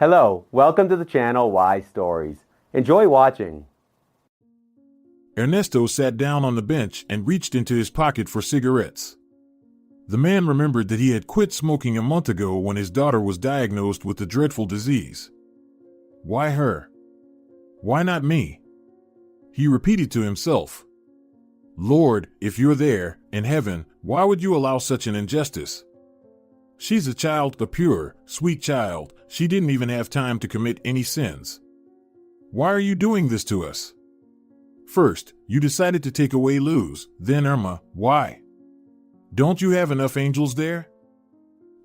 Hello, welcome to the channel Why Stories. Enjoy watching. Ernesto sat down on the bench and reached into his pocket for cigarettes. The man remembered that he had quit smoking a month ago when his daughter was diagnosed with the dreadful disease. Why her? Why not me? He repeated to himself. Lord, if you're there, in heaven, why would you allow such an injustice? She's a child, a pure, sweet child. She didn't even have time to commit any sins. Why are you doing this to us? First, you decided to take away Luz, then Irma. Why? Don't you have enough angels there?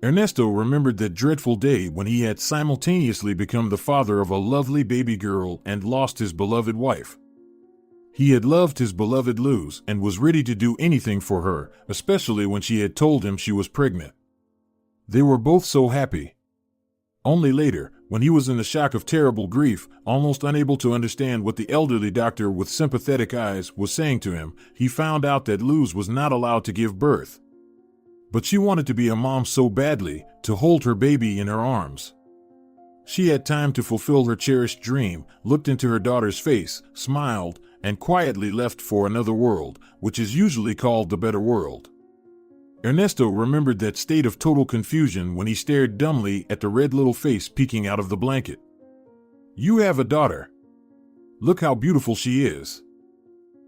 Ernesto remembered that dreadful day when he had simultaneously become the father of a lovely baby girl and lost his beloved wife. He had loved his beloved Luz and was ready to do anything for her, especially when she had told him she was pregnant. They were both so happy. Only later, when he was in the shock of terrible grief, almost unable to understand what the elderly doctor with sympathetic eyes was saying to him, he found out that Luz was not allowed to give birth. But she wanted to be a mom so badly, to hold her baby in her arms. She had time to fulfill her cherished dream, looked into her daughter's face, smiled, and quietly left for another world, which is usually called the better world. Ernesto remembered that state of total confusion when he stared dumbly at the red little face peeking out of the blanket. You have a daughter. Look how beautiful she is.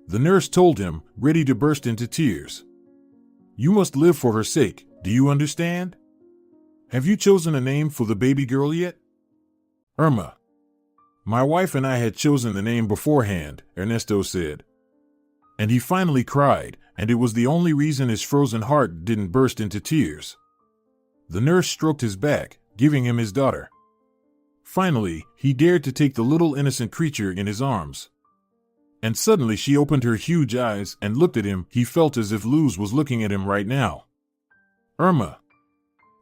The nurse told him, ready to burst into tears. You must live for her sake, do you understand? Have you chosen a name for the baby girl yet? Irma. My wife and I had chosen the name beforehand, Ernesto said. And he finally cried, and it was the only reason his frozen heart didn't burst into tears. The nurse stroked his back, giving him his daughter. Finally, he dared to take the little innocent creature in his arms. And suddenly she opened her huge eyes and looked at him. He felt as if Luz was looking at him right now. Irma,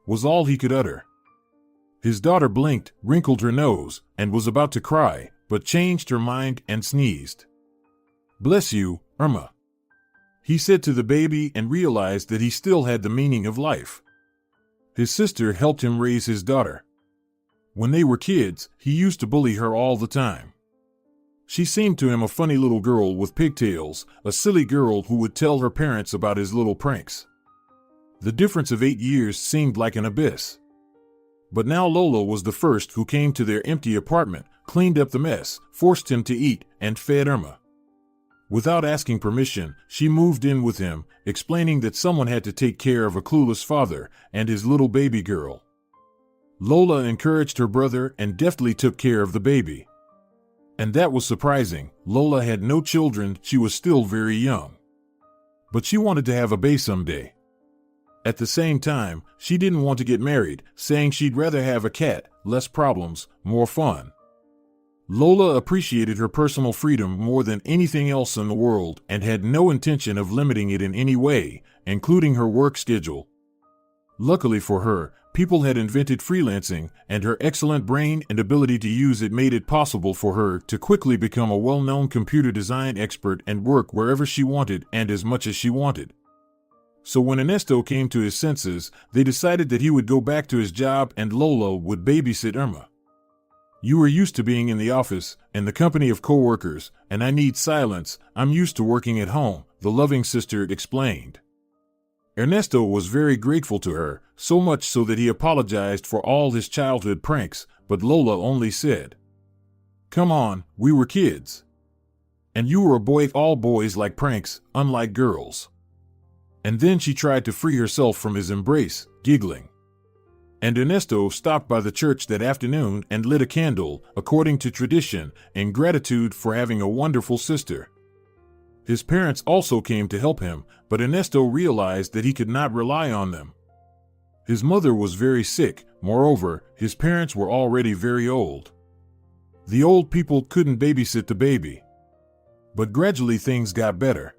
was all he could utter. His daughter blinked, wrinkled her nose, and was about to cry, but changed her mind and sneezed. Bless you, Irma, he said to the baby, and realized that he still had the meaning of life. His sister helped him raise his daughter. When they were kids, he used to bully her all the time. She seemed to him a funny little girl with pigtails, a silly girl who would tell her parents about his little pranks. The difference of 8 years seemed like an abyss. But now Lola was the first who came to their empty apartment, cleaned up the mess, forced him to eat, and fed Irma. Without asking permission, she moved in with him, explaining that someone had to take care of a clueless father and his little baby girl. Lola encouraged her brother and deftly took care of the baby. And that was surprising. Lola had no children, she was still very young. But she wanted to have a baby someday. At the same time, she didn't want to get married, saying she'd rather have a cat, less problems, more fun. Lola appreciated her personal freedom more than anything else in the world and had no intention of limiting it in any way, including her work schedule. Luckily for her, people had invented freelancing, and her excellent brain and ability to use it made it possible for her to quickly become a well-known computer design expert and work wherever she wanted and as much as she wanted. So when Ernesto came to his senses, they decided that he would go back to his job and Lola would babysit Irma. You were used to being in the office, in the company of co-workers, and I need silence. I'm used to working at home, the loving sister explained. Ernesto was very grateful to her, so much so that he apologized for all his childhood pranks, but Lola only said, Come on, we were kids. And you were a boy, all boys like pranks, unlike girls. And then she tried to free herself from his embrace, giggling. And Ernesto stopped by the church that afternoon and lit a candle, according to tradition, in gratitude for having a wonderful sister. His parents also came to help him, but Ernesto realized that he could not rely on them. His mother was very sick, moreover, his parents were already very old. The old people couldn't babysit the baby. But gradually things got better.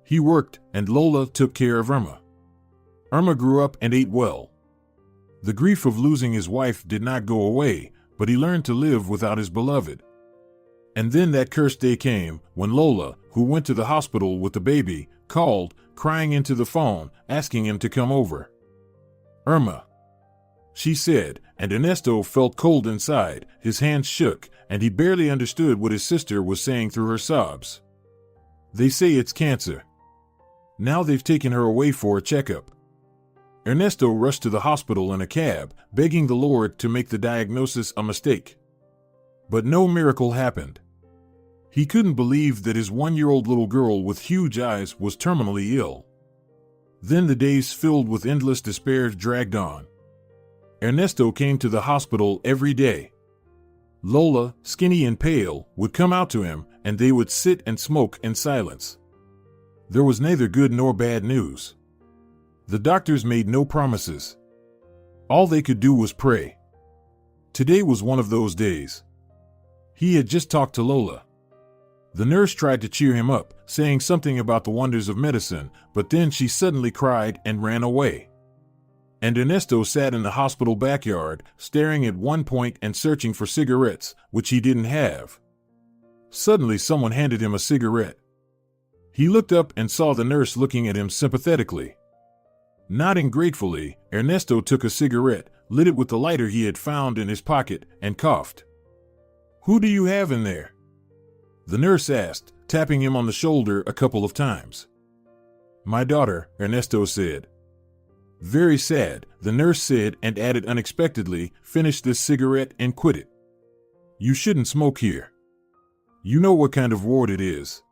He worked, and Lola took care of Irma. Irma grew up and ate well. The grief of losing his wife did not go away, but he learned to live without his beloved. And then that cursed day came, when Lola, who went to the hospital with the baby, called, crying into the phone, asking him to come over. Irma, she said, and Ernesto felt cold inside. His hands shook, and he barely understood what his sister was saying through her sobs. They say it's cancer. Now they've taken her away for a checkup. Ernesto rushed to the hospital in a cab, begging the Lord to make the diagnosis a mistake. But no miracle happened. He couldn't believe that his 1-year-old little girl with huge eyes was terminally ill. Then the days filled with endless despair dragged on. Ernesto came to the hospital every day. Lola, skinny and pale, would come out to him, and they would sit and smoke in silence. There was neither good nor bad news. The doctors made no promises. All they could do was pray. Today was one of those days. He had just talked to Lola. The nurse tried to cheer him up, saying something about the wonders of medicine, but then she suddenly cried and ran away. And Ernesto sat in the hospital backyard, staring at one point and searching for cigarettes, which he didn't have. Suddenly someone handed him a cigarette. He looked up and saw the nurse looking at him sympathetically. Nodding gratefully, Ernesto took a cigarette, lit it with the lighter he had found in his pocket, and coughed. "Who do you have in there?" the nurse asked, tapping him on the shoulder a couple of times. "My daughter," Ernesto said. "Very sad," the nurse said, and added unexpectedly, "Finish this cigarette and quit it. You shouldn't smoke here. You know what kind of ward it is.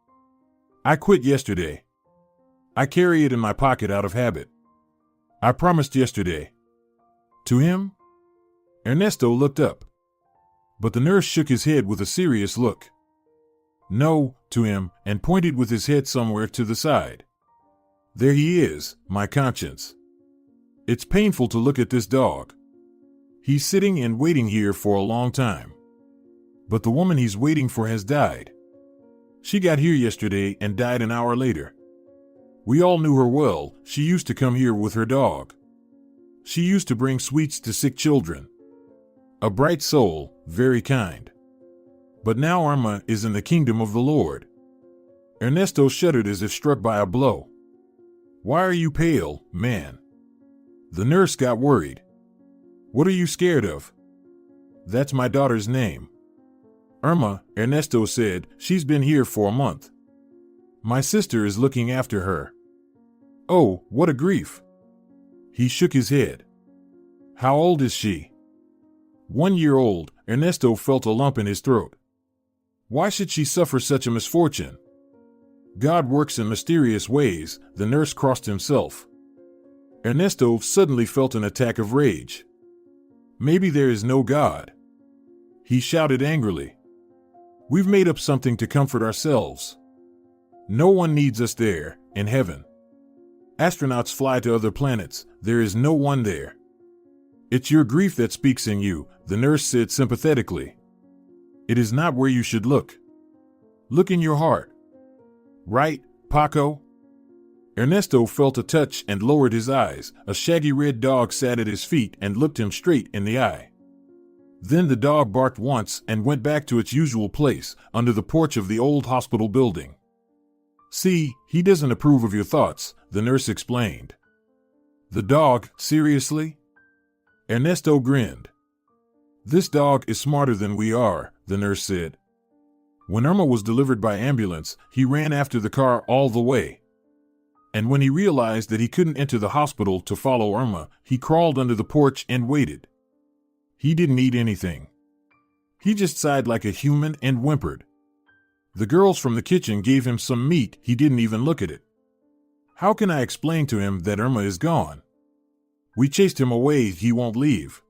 I quit yesterday. I carry it in my pocket out of habit. I promised yesterday." To him? Ernesto looked up. But the nurse shook his head with a serious look. "No," to him, and pointed with his head somewhere to the side. "There he is, my conscience. It's painful to look at this dog. He's sitting and waiting here for a long time. But the woman he's waiting for has died. She got here yesterday and died an hour later. We all knew her well. She used to come here with her dog. She used to bring sweets to sick children. A bright soul, very kind. But now Irma is in the kingdom of the Lord." Ernesto shuddered as if struck by a blow. "Why are you pale, man?" The nurse got worried. "What are you scared of?" "That's my daughter's name. Irma," Ernesto said. "She's been here for a month. My sister is looking after her." "Oh, what a grief." He shook his head. "How old is she?" 1 year old, Ernesto felt a lump in his throat. Why should she suffer such a misfortune? God works in mysterious ways, the nurse crossed himself. Ernesto suddenly felt an attack of rage. Maybe there is no God. He shouted angrily. We've made up something to comfort ourselves. No one needs us there, in heaven. Astronauts fly to other planets, there is no one there. It's your grief that speaks in you, the nurse said sympathetically. It is not where you should look. Look in your heart. Right, Paco? Ernesto felt a touch and lowered his eyes. A shaggy red dog sat at his feet and looked him straight in the eye. Then the dog barked once and went back to its usual place, under the porch of the old hospital building. See, he doesn't approve of your thoughts, the nurse explained. The dog, seriously? Ernesto grinned. This dog is smarter than we are, the nurse said. When Irma was delivered by ambulance, he ran after the car all the way. And when he realized that he couldn't enter the hospital to follow Irma, he crawled under the porch and waited. He didn't eat anything. He just sighed like a human and whimpered. The girls from the kitchen gave him some meat, he didn't even look at it. How can I explain to him that Irma is gone? We chased him away, he won't leave.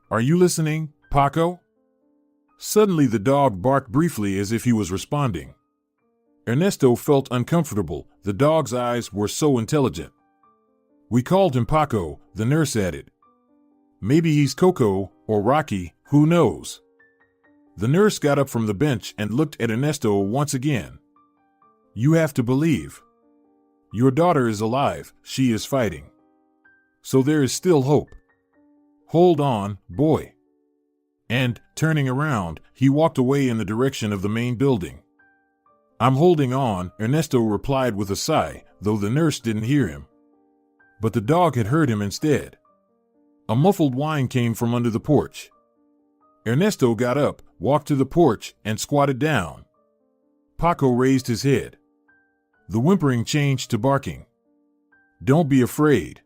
Are you listening, Paco? Suddenly the dog barked briefly as if he was responding. Ernesto felt uncomfortable, the dog's eyes were so intelligent. We called him Paco, the nurse added. Maybe he's Coco, or Rocky, who knows? The nurse got up from the bench and looked at Ernesto once again. You have to believe. Your daughter is alive, she is fighting. So there is still hope. Hold on, boy. And, turning around, he walked away in the direction of the main building. I'm holding on, Ernesto replied with a sigh, though the nurse didn't hear him. But the dog had heard him instead. A muffled whine came from under the porch. Ernesto got up, walked to the porch, and squatted down. Paco raised his head. The whimpering changed to barking. "Don't be afraid."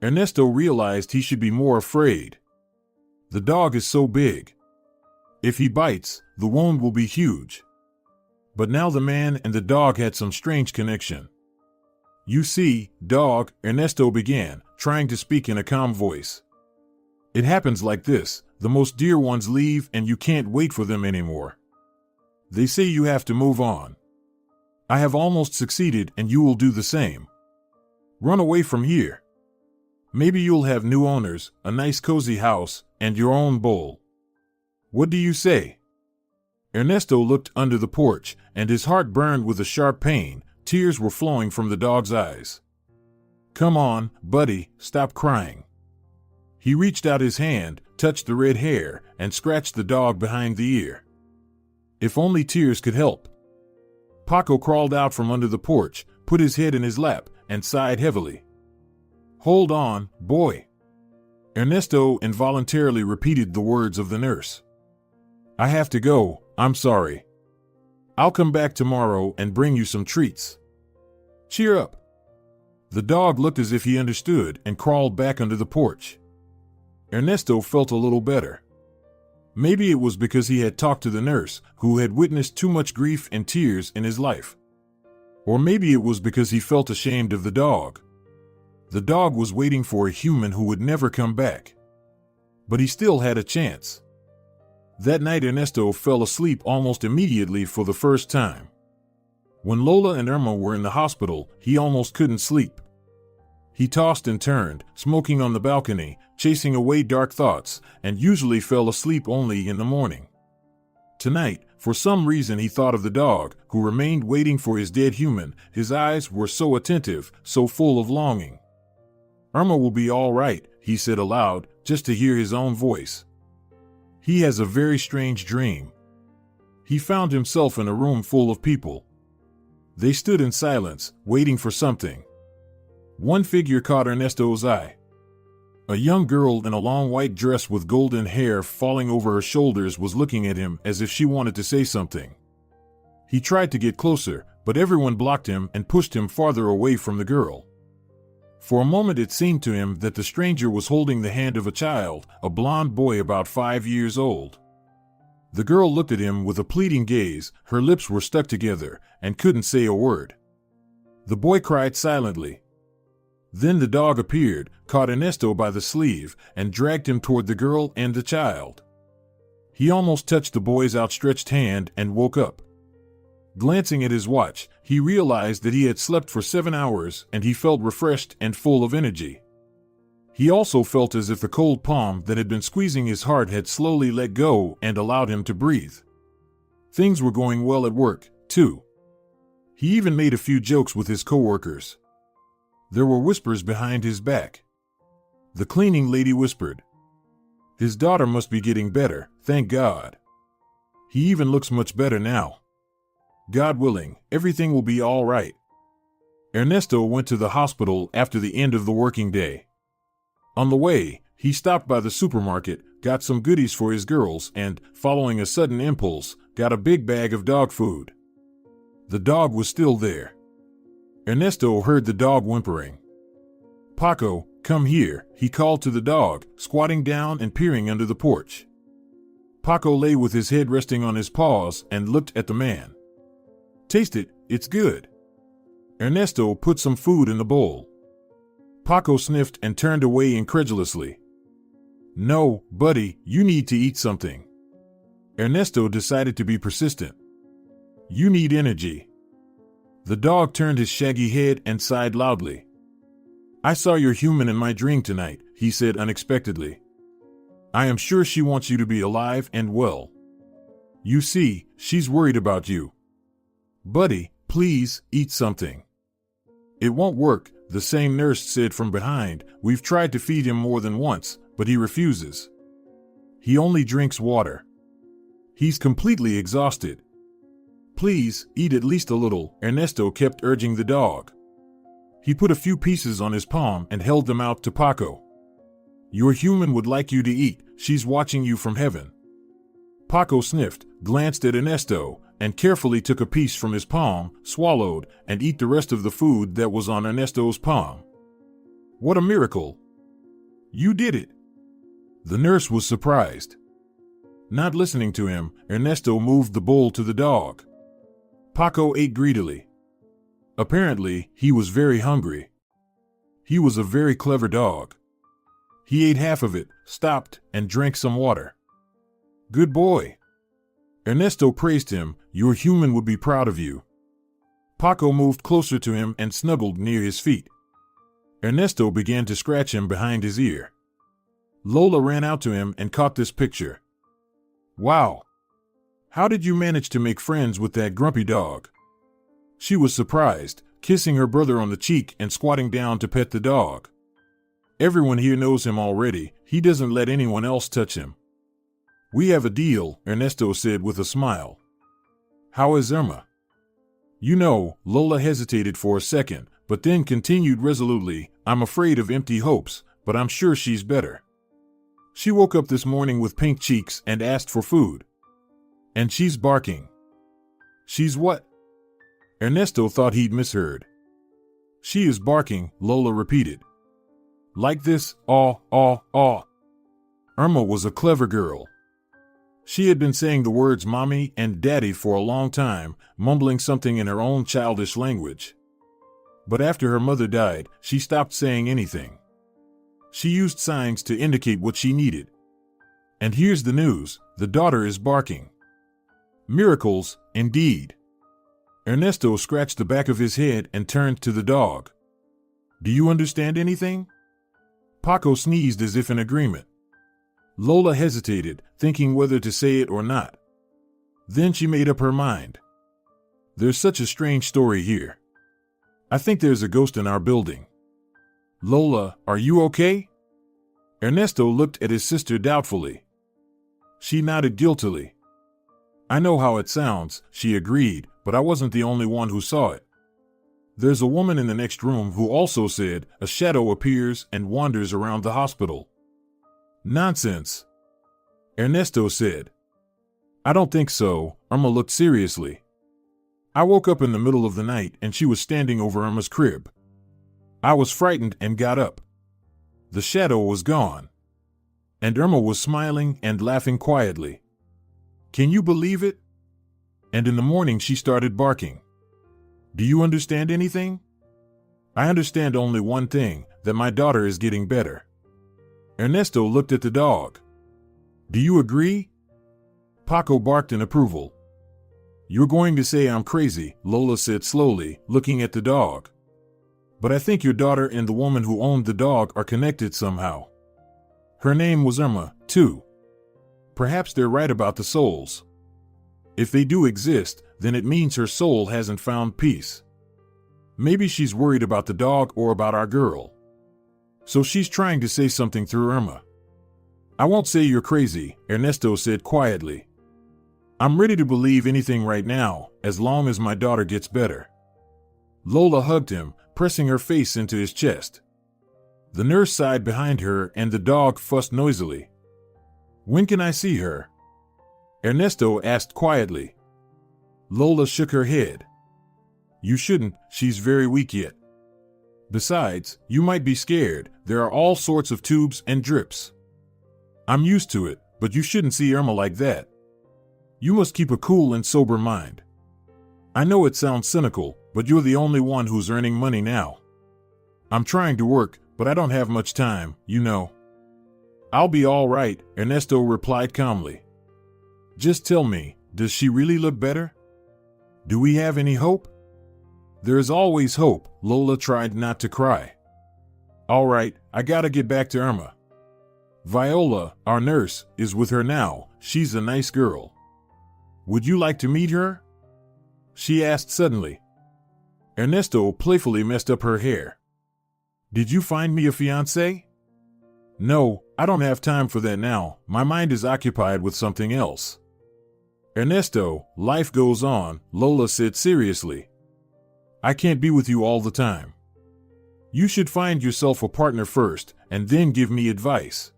Ernesto realized he should be more afraid. The dog is so big. If he bites, the wound will be huge. But now the man and the dog had some strange connection. "You see, dog," Ernesto began, trying to speak in a calm voice. "It happens like this. The most dear ones leave and you can't wait for them anymore. They say you have to move on. I have almost succeeded and you will do the same. Run away from here. Maybe you'll have new owners, a nice cozy house, and your own bowl. What do you say?" Ernesto looked under the porch, and his heart burned with a sharp pain. Tears were flowing from the dog's eyes. "Come on, buddy, stop crying." He reached out his hand, touched the red hair, and scratched the dog behind the ear. If only tears could help. Paco crawled out from under the porch, put his head in his lap, and sighed heavily. "Hold on, boy." Ernesto involuntarily repeated the words of the nurse. "I have to go, I'm sorry. I'll come back tomorrow and bring you some treats. Cheer up." The dog looked as if he understood and crawled back under the porch. Ernesto felt a little better. Maybe it was because he had talked to the nurse, who had witnessed too much grief and tears in his life. Or maybe it was because he felt ashamed of the dog. The dog was waiting for a human who would never come back. But he still had a chance. That night Ernesto fell asleep almost immediately for the first time. When Lola and Irma were in the hospital, he almost couldn't sleep. He tossed and turned, smoking on the balcony, chasing away dark thoughts, and usually fell asleep only in the morning. Tonight, for some reason he thought of the dog, who remained waiting for his dead human. His eyes were so attentive, so full of longing. "Irma will be all right," he said aloud, just to hear his own voice. He has a very strange dream. He found himself in a room full of people. They stood in silence, waiting for something. One figure caught Ernesto's eye. A young girl in a long white dress with golden hair falling over her shoulders was looking at him as if she wanted to say something. He tried to get closer, but everyone blocked him and pushed him farther away from the girl. For a moment it seemed to him that the stranger was holding the hand of a child, a blond boy about 5 years old. The girl looked at him with a pleading gaze, her lips were stuck together, and couldn't say a word. The boy cried silently. Then the dog appeared, caught Ernesto by the sleeve, and dragged him toward the girl and the child. He almost touched the boy's outstretched hand and woke up. Glancing at his watch, he realized that he had slept for 7 hours and he felt refreshed and full of energy. He also felt as if the cold palm that had been squeezing his heart had slowly let go and allowed him to breathe. Things were going well at work, too. He even made a few jokes with his coworkers. There were whispers behind his back. The cleaning lady whispered, "His daughter must be getting better, thank God. He even looks much better now. God willing, everything will be all right." Ernesto went to the hospital after the end of the working day. On the way, he stopped by the supermarket, got some goodies for his girls, and, following a sudden impulse, got a big bag of dog food. The dog was still there. Ernesto heard the dog whimpering. "Paco, come here," he called to the dog, squatting down and peering under the porch. Paco lay with his head resting on his paws and looked at the man. "Taste it, it's good." Ernesto put some food in the bowl. Paco sniffed and turned away incredulously. "No, buddy, you need to eat something." Ernesto decided to be persistent. "You need energy." The dog turned his shaggy head and sighed loudly. "I saw your human in my dream tonight," he said unexpectedly. "I am sure she wants you to be alive and well. You see, she's worried about you. Buddy, please, eat something." "It won't work," the same nurse said from behind. "We've tried to feed him more than once, but he refuses. He only drinks water. He's completely exhausted. Please, eat at least a little," Ernesto kept urging the dog. He put a few pieces on his palm and held them out to Paco. Your human would like you to eat, she's watching you from heaven. Paco sniffed, glanced at Ernesto, and carefully took a piece from his palm, swallowed, and ate the rest of the food that was on Ernesto's palm. What a miracle! You did it! The nurse was surprised. Not listening to him, Ernesto moved the bowl to the dog. Paco ate greedily. Apparently, he was very hungry. He was a very clever dog. He ate half of it, stopped, and drank some water. Good boy. Ernesto praised him. Your human would be proud of you. Paco moved closer to him and snuggled near his feet. Ernesto began to scratch him behind his ear. Lola ran out to him and caught this picture. Wow! How did you manage to make friends with that grumpy dog? She was surprised, kissing her brother on the cheek and squatting down to pet the dog. Everyone here knows him already. He doesn't let anyone else touch him. We have a deal, Ernesto said with a smile. How is Irma? You know, Lola hesitated for a second, but then continued resolutely, I'm afraid of empty hopes, but I'm sure she's better. She woke up this morning with pink cheeks and asked for food. And she's barking. She's what? Ernesto thought he'd misheard. She is barking, Lola repeated. Like this, aw, aw, aw. Irma was a clever girl. She had been saying the words mommy and daddy for a long time, mumbling something in her own childish language. But after her mother died, she stopped saying anything. She used signs to indicate what she needed. And here's the news, the daughter is barking. Miracles, indeed. Ernesto scratched the back of his head and turned to the dog. Do you understand anything? Paco sneezed as if in agreement. Lola hesitated, thinking whether to say it or not. Then she made up her mind. There's such a strange story here. I think there's a ghost in our building. Lola, are you okay? Ernesto looked at his sister doubtfully. She nodded guiltily. I know how it sounds, she agreed, but I wasn't the only one who saw it. There's a woman in the next room who also said a shadow appears and wanders around the hospital. Nonsense, Ernesto said. I don't think so, Irma looked seriously. I woke up in the middle of the night and she was standing over Irma's crib. I was frightened and got up. The shadow was gone. And Irma was smiling and laughing quietly. Can you believe it? And in the morning she started barking. Do you understand anything? I understand only one thing, that my daughter is getting better. Ernesto looked at the dog. Do you agree? Paco barked in approval. You're going to say I'm crazy, Lola said slowly, looking at the dog. But I think your daughter and the woman who owned the dog are connected somehow. Her name was Irma, too. Perhaps they're right about the souls. If they do exist, then it means her soul hasn't found peace. Maybe she's worried about the dog or about our girl. So she's trying to say something through Irma. I won't say you're crazy, Ernesto said quietly. I'm ready to believe anything right now, as long as my daughter gets better. Lola hugged him, pressing her face into his chest. The nurse sighed behind her and the dog fussed noisily. When can I see her? Ernesto asked quietly. Lola shook her head. You shouldn't, she's very weak yet. Besides, you might be scared, there are all sorts of tubes and drips. I'm used to it, but you shouldn't see Irma like that. You must keep a cool and sober mind. I know it sounds cynical, but you're the only one who's earning money now. I'm trying to work, but I don't have much time, you know. I'll be all right, Ernesto replied calmly. Just tell me, does she really look better? Do we have any hope? There is always hope, Lola tried not to cry. All right, I gotta get back to Irma. Viola, our nurse, is with her now. She's a nice girl. Would you like to meet her? She asked suddenly. Ernesto playfully messed up her hair. Did you find me a fiancé? No, I don't have time for that now. My mind is occupied with something else. Ernesto, life goes on, Lola said seriously. I can't be with you all the time. You should find yourself a partner first, and then give me advice.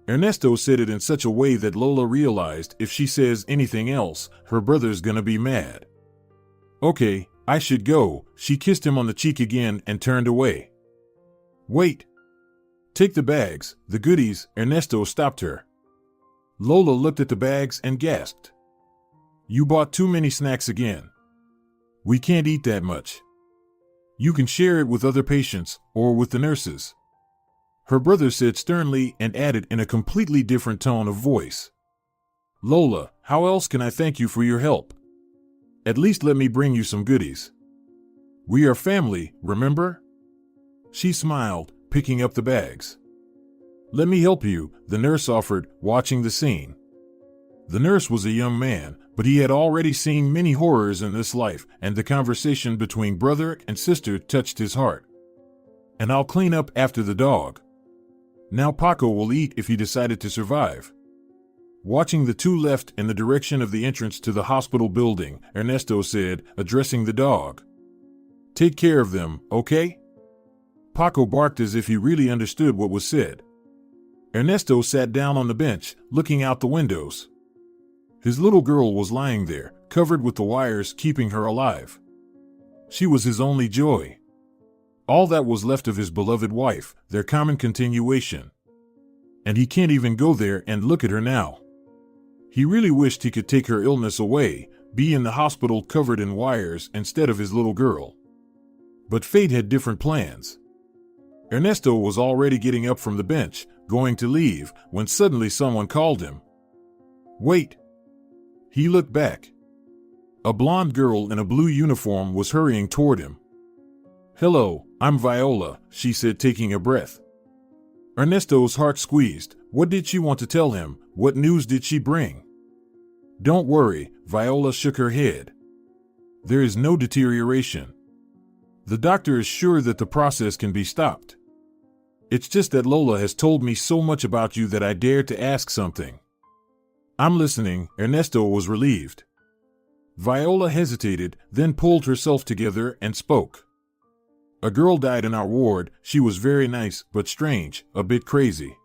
Ernesto said it in such a way that Lola realized if she says anything else, her brother's gonna be mad. Okay, I should go. She kissed him on the cheek again and turned away. Wait. Take the bags, the goodies. Ernesto stopped her. Lola looked at the bags and gasped. You bought too many snacks again. We can't eat that much. You can share it with other patients or with the nurses. Her brother said sternly and added in a completely different tone of voice. Lola, how else can I thank you for your help? At least let me bring you some goodies. We are family, remember? She smiled, picking up the bags. Let me help you, the nurse offered, watching the scene. The nurse was a young man, but he had already seen many horrors in this life, and the conversation between brother and sister touched his heart. And I'll clean up after the dog. Now Paco will eat if he decided to survive. Watching the two left in the direction of the entrance to the hospital building, Ernesto said, addressing the dog. Take care of them, okay? Paco barked as if he really understood what was said. Ernesto sat down on the bench, looking out the windows. His little girl was lying there, covered with the wires keeping her alive. She was his only joy. All that was left of his beloved wife, their common continuation. And he can't even go there and look at her now. He really wished he could take her illness away, be in the hospital covered in wires instead of his little girl. But fate had different plans. Ernesto was already getting up from the bench, going to leave, when suddenly someone called him. Wait! He looked back. A blonde girl in a blue uniform was hurrying toward him. Hello, I'm Viola, she said, taking a breath. Ernesto's heart squeezed. What did she want to tell him? What news did she bring? Don't worry, Viola shook her head. There is no deterioration. The doctor is sure that the process can be stopped. It's just that Lola has told me so much about you that I dared to ask something. I'm listening. Ernesto was relieved. Viola hesitated, then pulled herself together and spoke. A girl died in our ward. She was very nice, but strange, a bit crazy.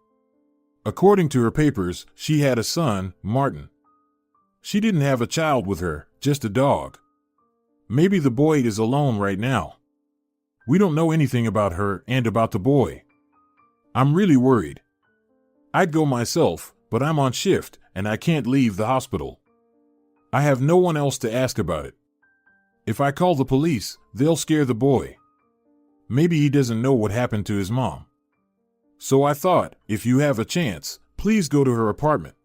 According to her papers, she had a son, Martin. She didn't have a child with her, just a dog. Maybe the boy is alone right now. We don't know anything about her and about the boy. I'm really worried. I'd go myself, but I'm on shift, and I can't leave the hospital. I have no one else to ask about it. If I call the police, they'll scare the boy. Maybe he doesn't know what happened to his mom. So I thought, if you have a chance, please go to her apartment.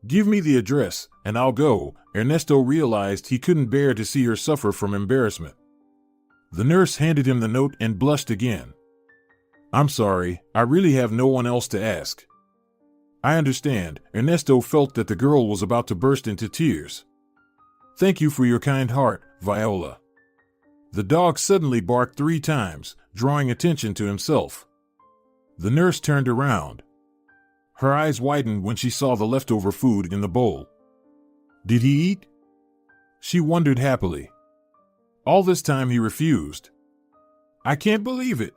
Give me the address, and I'll go. Ernesto realized he couldn't bear to see her suffer from embarrassment. The nurse handed him the note and blushed again. I'm sorry, I really have no one else to ask. I understand. Ernesto felt that the girl was about to burst into tears. Thank you for your kind heart, Viola. The dog suddenly barked 3 times, drawing attention to himself. The nurse turned around. Her eyes widened when she saw the leftover food in the bowl. Did he eat? She wondered happily. All this time he refused. I can't believe it.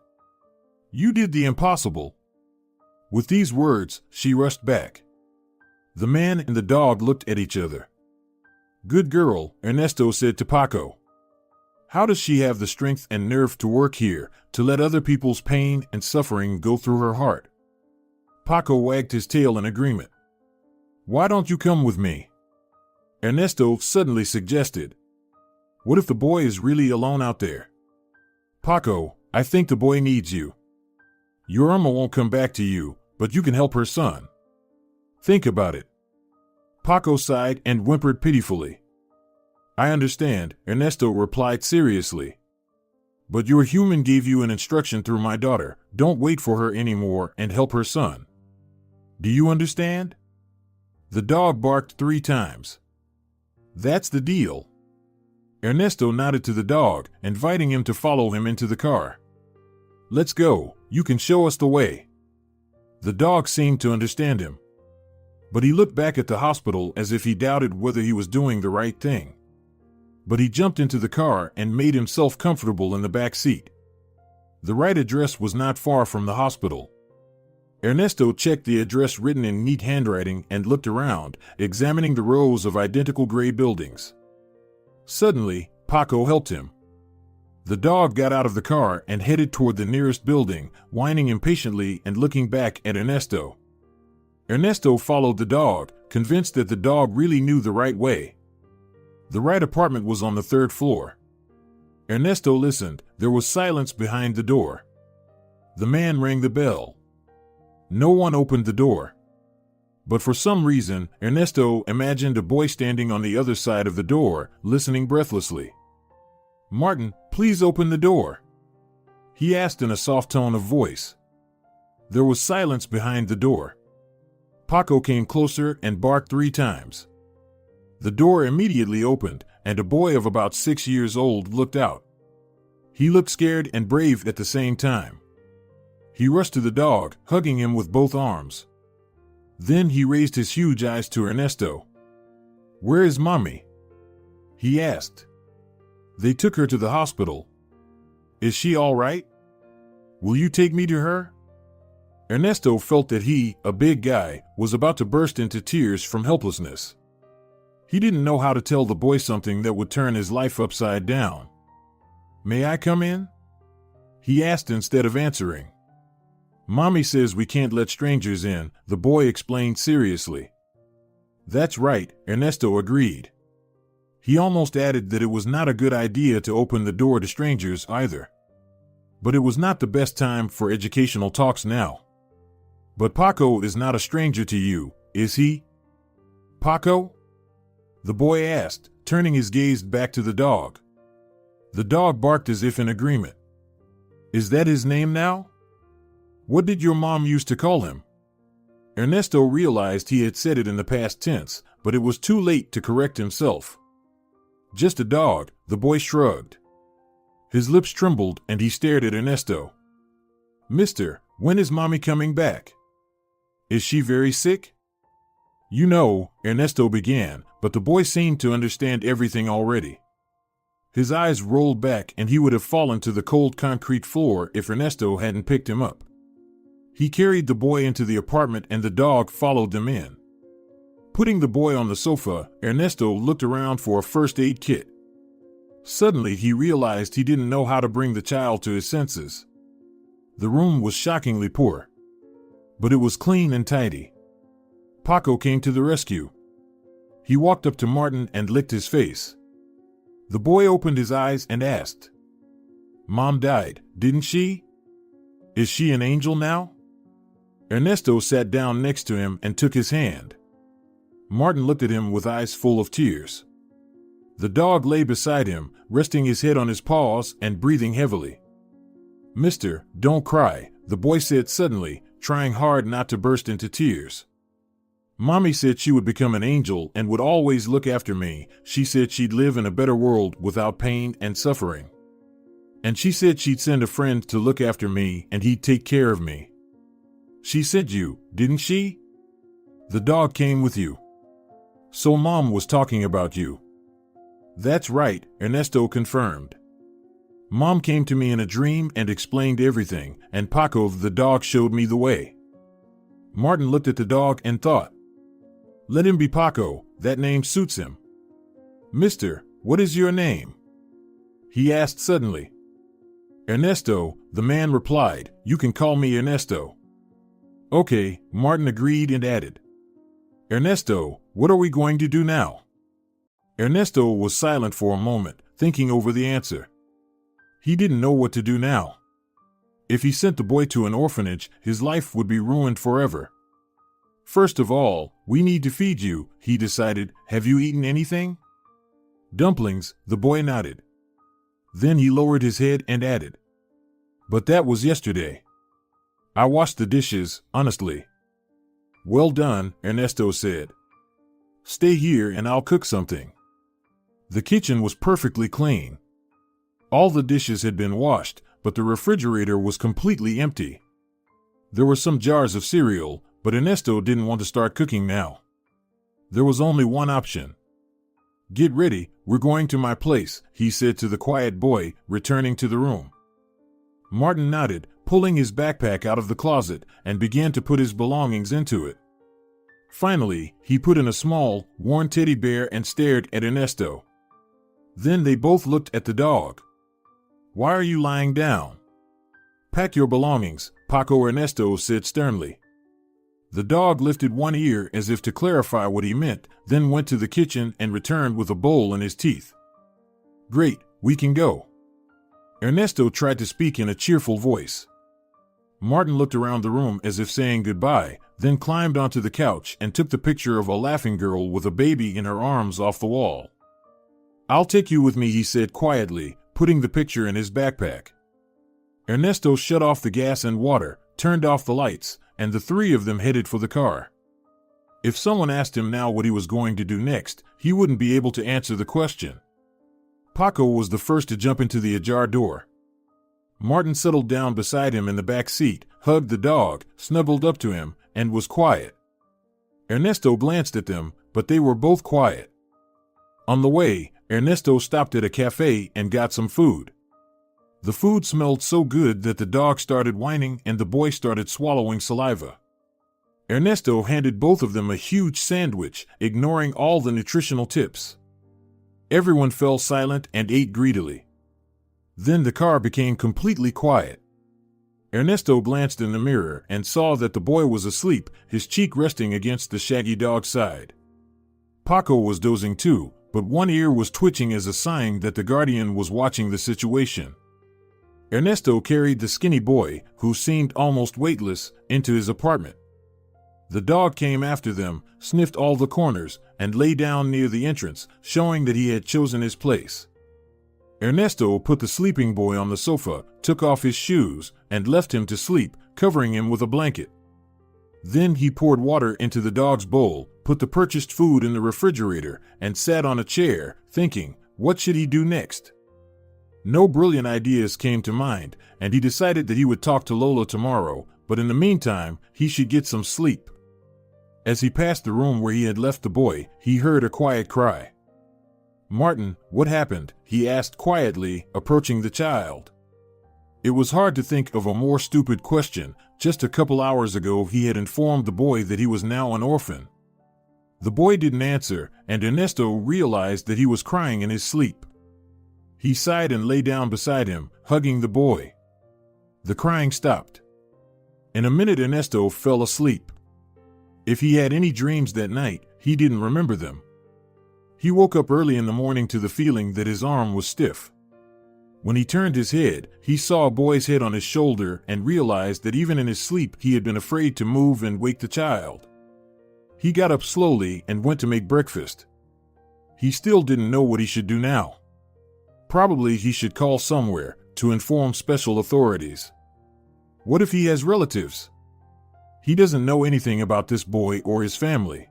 You did the impossible. With these words, she rushed back. The man and the dog looked at each other. Good girl, Ernesto said to Paco. How does she have the strength and nerve to work here, to let other people's pain and suffering go through her heart? Paco wagged his tail in agreement. Why don't you come with me? Ernesto suddenly suggested. What if the boy is really alone out there? Paco, I think the boy needs you. Your Irma won't come back to you, but you can help her son. Think about it. Paco sighed and whimpered pitifully. I understand, Ernesto replied seriously. But your human gave you an instruction through my daughter. Don't wait for her anymore and help her son. Do you understand? The dog barked 3 times. That's the deal. Ernesto nodded to the dog, inviting him to follow him into the car. Let's go, you can show us the way. The dog seemed to understand him. But he looked back at the hospital as if he doubted whether he was doing the right thing. But he jumped into the car and made himself comfortable in the back seat. The right address was not far from the hospital. Ernesto checked the address written in neat handwriting and looked around, examining the rows of identical gray buildings. Suddenly, Paco helped him. The dog got out of the car and headed toward the nearest building, whining impatiently and looking back at Ernesto. Ernesto followed the dog, convinced that the dog really knew the right way. The right apartment was on the 3rd floor. Ernesto listened. There was silence behind the door. The man rang the bell. No one opened the door. But for some reason, Ernesto imagined a boy standing on the other side of the door, listening breathlessly. "Martin, please open the door," he asked in a soft tone of voice. There was silence behind the door. Paco came closer and barked 3 times. The door immediately opened, and a boy of about 6 years old looked out. He looked scared and brave at the same time. He rushed to the dog, hugging him with both arms. Then he raised his huge eyes to Ernesto. "Where is Mommy?" he asked. "They took her to the hospital. Is she all right? Will you take me to her?" Ernesto felt that he, a big guy, was about to burst into tears from helplessness. He didn't know how to tell the boy something that would turn his life upside down. "May I come in?" he asked instead of answering. "Mommy says we can't let strangers in," the boy explained seriously. "That's right," Ernesto agreed. He almost added that it was not a good idea to open the door to strangers either. But it was not the best time for educational talks now. "But Paco is not a stranger to you, is he?" "Paco?" the boy asked, turning his gaze back to the dog. The dog barked as if in agreement. "Is that his name now? What did your mom used to call him?" Ernesto realized he had said it in the past tense, but it was too late to correct himself. "Just a dog," the boy shrugged. His lips trembled and he stared at Ernesto. "Mister, when is Mommy coming back? Is she very sick?" "You know," Ernesto began, but the boy seemed to understand everything already. His eyes rolled back and he would have fallen to the cold concrete floor if Ernesto hadn't picked him up. He carried the boy into the apartment and the dog followed them in. Putting the boy on the sofa, Ernesto looked around for a first aid kit. Suddenly he realized he didn't know how to bring the child to his senses. The room was shockingly poor, but it was clean and tidy. Paco came to the rescue. He walked up to Martin and licked his face. The boy opened his eyes and asked, "Mom died, didn't she? Is she an angel now?" Ernesto sat down next to him and took his hand. Martin looked at him with eyes full of tears. The dog lay beside him, resting his head on his paws and breathing heavily. "Mister, don't cry," the boy said suddenly, trying hard not to burst into tears. "Mommy said she would become an angel and would always look after me. She said she'd live in a better world without pain and suffering. And she said she'd send a friend to look after me and he'd take care of me. She sent you, didn't she? The dog came with you. So Mom was talking about you." "That's right," Ernesto confirmed. "Mom came to me in a dream and explained everything, and Paco the dog showed me the way." Martin looked at the dog and thought, "Let him be Paco, that name suits him." "Mister, what is your name?" he asked suddenly. "Ernesto," the man replied. "You can call me Ernesto." "Okay," Martin agreed and added, "Ernesto, what are we going to do now?" Ernesto was silent for a moment, thinking over the answer. He didn't know what to do now. If he sent the boy to an orphanage, his life would be ruined forever. "First of all, we need to feed you," he decided. "Have you eaten anything?" "Dumplings," the boy nodded. Then he lowered his head and added, "But that was yesterday. I washed the dishes, honestly." "Well done," Ernesto said. "Stay here and I'll cook something." The kitchen was perfectly clean. All the dishes had been washed, but the refrigerator was completely empty. There were some jars of cereal, but Ernesto didn't want to start cooking now. There was only one option. "Get ready, we're going to my place," he said to the quiet boy, returning to the room. Martin nodded, pulling his backpack out of the closet, and began to put his belongings into it. Finally, he put in a small, worn teddy bear and stared at Ernesto. Then they both looked at the dog. "Why are you lying down?" "Pack your belongings," Paco Ernesto said sternly. The dog lifted one ear as if to clarify what he meant, then went to the kitchen and returned with a bowl in his teeth. "Great, we can go." Ernesto tried to speak in a cheerful voice. Martin looked around the room as if saying goodbye, then climbed onto the couch and took the picture of a laughing girl with a baby in her arms off the wall. "I'll take you with me," he said quietly, putting the picture in his backpack. Ernesto shut off the gas and water, turned off the lights, and the three of them headed for the car. If someone asked him now what he was going to do next, he wouldn't be able to answer the question. Paco was the first to jump into the ajar door. Martin settled down beside him in the back seat, hugged the dog, snuggled up to him, and was quiet. Ernesto glanced at them, but they were both quiet. On the way, Ernesto stopped at a cafe and got some food. The food smelled so good that the dog started whining and the boy started swallowing saliva. Ernesto handed both of them a huge sandwich, ignoring all the nutritional tips. Everyone fell silent and ate greedily. Then the car became completely quiet. Ernesto glanced in the mirror and saw that the boy was asleep, his cheek resting against the shaggy dog's side. Paco was dozing too, but one ear was twitching as a sign that the guardian was watching the situation. Ernesto carried the skinny boy, who seemed almost weightless, into his apartment. The dog came after them, sniffed all the corners, and lay down near the entrance, showing that he had chosen his place. Ernesto put the sleeping boy on the sofa, took off his shoes, and left him to sleep, covering him with a blanket. Then he poured water into the dog's bowl, put the purchased food in the refrigerator, and sat on a chair, thinking, what should he do next? No brilliant ideas came to mind, and he decided that he would talk to Lola tomorrow, but in the meantime, he should get some sleep. As he passed the room where he had left the boy, he heard a quiet cry. "Martin, what happened?" he asked quietly, approaching the child. It was hard to think of a more stupid question. Just a couple hours ago he had informed the boy that he was now an orphan. The boy didn't answer, and Ernesto realized that he was crying in his sleep. He sighed and lay down beside him, hugging the boy. The crying stopped. In a minute Ernesto fell asleep. If he had any dreams that night, he didn't remember them. He woke up early in the morning to the feeling that his arm was stiff. When he turned his head, he saw a boy's head on his shoulder and realized that even in his sleep he had been afraid to move and wake the child. He got up slowly and went to make breakfast. He still didn't know what he should do now. Probably he should call somewhere to inform special authorities. What if he has relatives? He doesn't know anything about this boy or his family.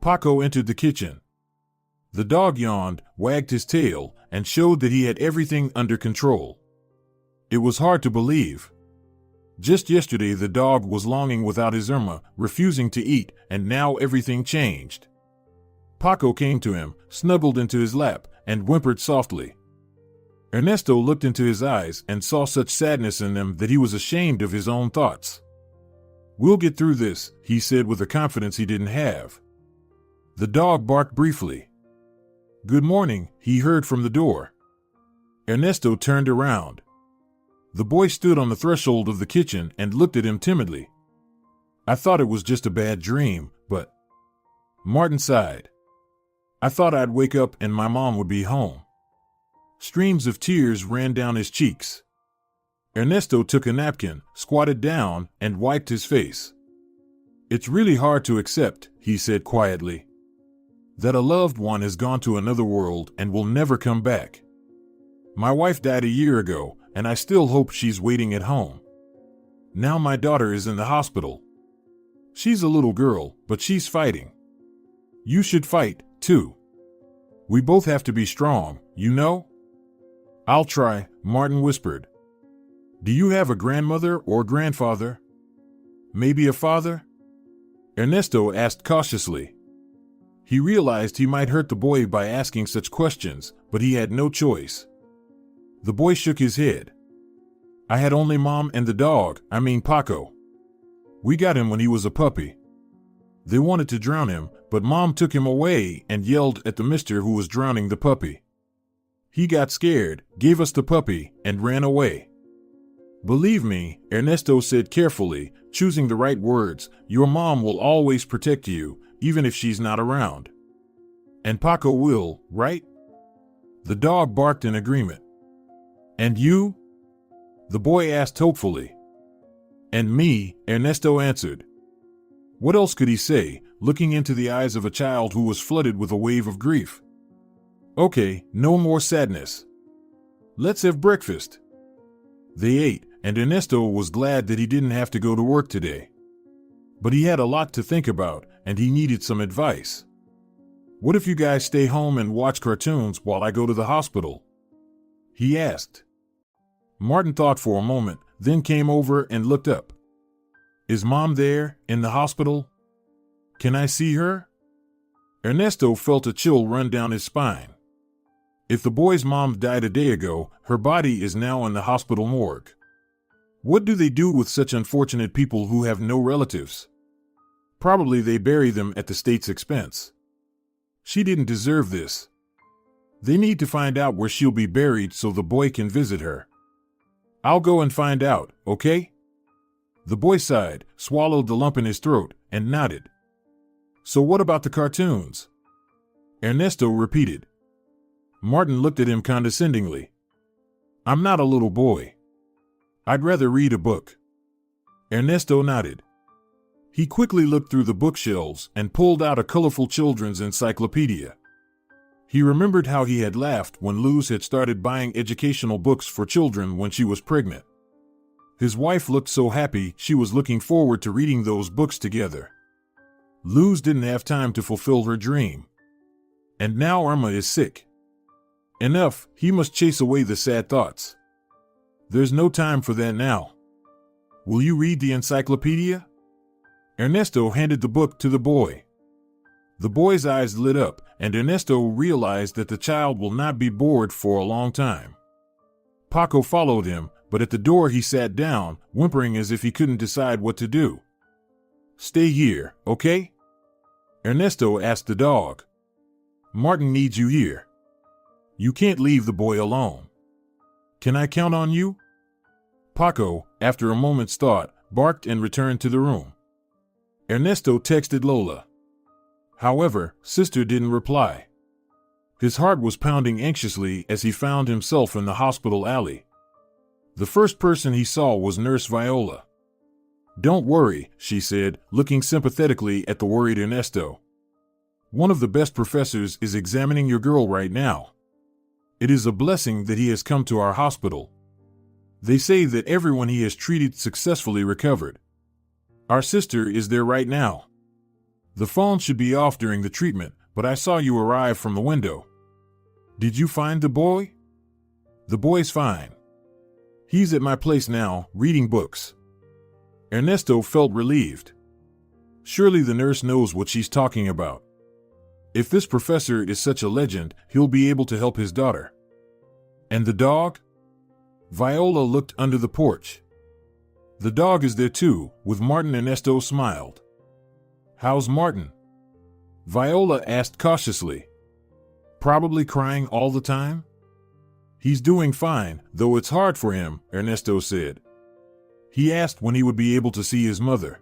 Paco entered the kitchen. The dog yawned, wagged his tail, and showed that he had everything under control. It was hard to believe. Just yesterday the dog was longing without his Irma, refusing to eat, and now everything changed. Paco came to him, snuggled into his lap, and whimpered softly. Ernesto looked into his eyes and saw such sadness in them that he was ashamed of his own thoughts. "We'll get through this," he said with a confidence he didn't have. The dog barked briefly. "Good morning," he heard from the door. Ernesto turned around. The boy stood on the threshold of the kitchen and looked at him timidly. "I thought it was just a bad dream, but..." Martin sighed. "I thought I'd wake up and my mom would be home." Streams of tears ran down his cheeks. Ernesto took a napkin, squatted down, and wiped his face. "It's really hard to accept," he said quietly, "that a loved one has gone to another world and will never come back. My wife died a year ago, and I still hope she's waiting at home. Now my daughter is in the hospital. She's a little girl, but she's fighting. You should fight, too. We both have to be strong, you know?" "I'll try," Martin whispered. "Do you have a grandmother or grandfather? Maybe a father?" Ernesto asked cautiously. He realized he might hurt the boy by asking such questions, but he had no choice. The boy shook his head. I had only Mom and the dog, Paco. We got him when he was a puppy. They wanted to drown him, but Mom took him away and yelled at the mister who was drowning the puppy. He got scared, gave us the puppy, and ran away. Believe me, Ernesto said carefully, choosing the right words, your mom will always protect you, even if she's not around. And Paco will, right? The dog barked in agreement. And you? The boy asked hopefully. And me, Ernesto answered. What else could he say, looking into the eyes of a child who was flooded with a wave of grief? Okay, no more sadness. Let's have breakfast. They ate, and Ernesto was glad that he didn't have to go to work today. But he had a lot to think about, and he needed some advice. What if you guys stay home and watch cartoons while I go to the hospital? He asked. Martin thought for a moment, then came over and looked up. Is Mom there, in the hospital? Can I see her? Ernesto felt a chill run down his spine. If the boy's mom died a day ago, her body is now in the hospital morgue. What do they do with such unfortunate people who have no relatives? Probably they bury them at the state's expense. She didn't deserve this. They need to find out where she'll be buried so the boy can visit her. I'll go and find out, okay? The boy sighed, swallowed the lump in his throat, and nodded. So what about the cartoons? Ernesto repeated. Martin looked at him condescendingly. I'm not a little boy. I'd rather read a book. Ernesto nodded. He quickly looked through the bookshelves and pulled out a colorful children's encyclopedia. He remembered how he had laughed when Luz had started buying educational books for children when she was pregnant. His wife looked so happy she was looking forward to reading those books together. Luz didn't have time to fulfill her dream. And now Irma is sick. Enough, he must chase away the sad thoughts. There's no time for that now. Will you read the encyclopedia? Ernesto handed the book to the boy. The boy's eyes lit up, and Ernesto realized that the child will not be bored for a long time. Paco followed him, but at the door he sat down, whimpering as if he couldn't decide what to do. Stay here, okay? Ernesto asked the dog. Martin needs you here. You can't leave the boy alone. Can I count on you? Paco, after a moment's thought, barked and returned to the room. Ernesto texted Lola. However, Sister didn't reply. His heart was pounding anxiously as he found himself in the hospital alley. The first person he saw was Nurse Viola. Don't worry, she said, looking sympathetically at the worried Ernesto. One of the best professors is examining your girl right now. It is a blessing that he has come to our hospital. They say that everyone he has treated successfully recovered. Our sister is there right now. The phone should be off during the treatment, but I saw you arrive from the window. Did you find the boy? The boy's fine. He's at my place now, reading books. Ernesto felt relieved. Surely the nurse knows what she's talking about. If this professor is such a legend, he'll be able to help his daughter. And the dog? Viola looked under the porch. The dog is there too, with Martin. Ernesto smiled. How's Martin? Viola asked cautiously. Probably crying all the time? He's doing fine, though it's hard for him, Ernesto said. He asked when he would be able to see his mother.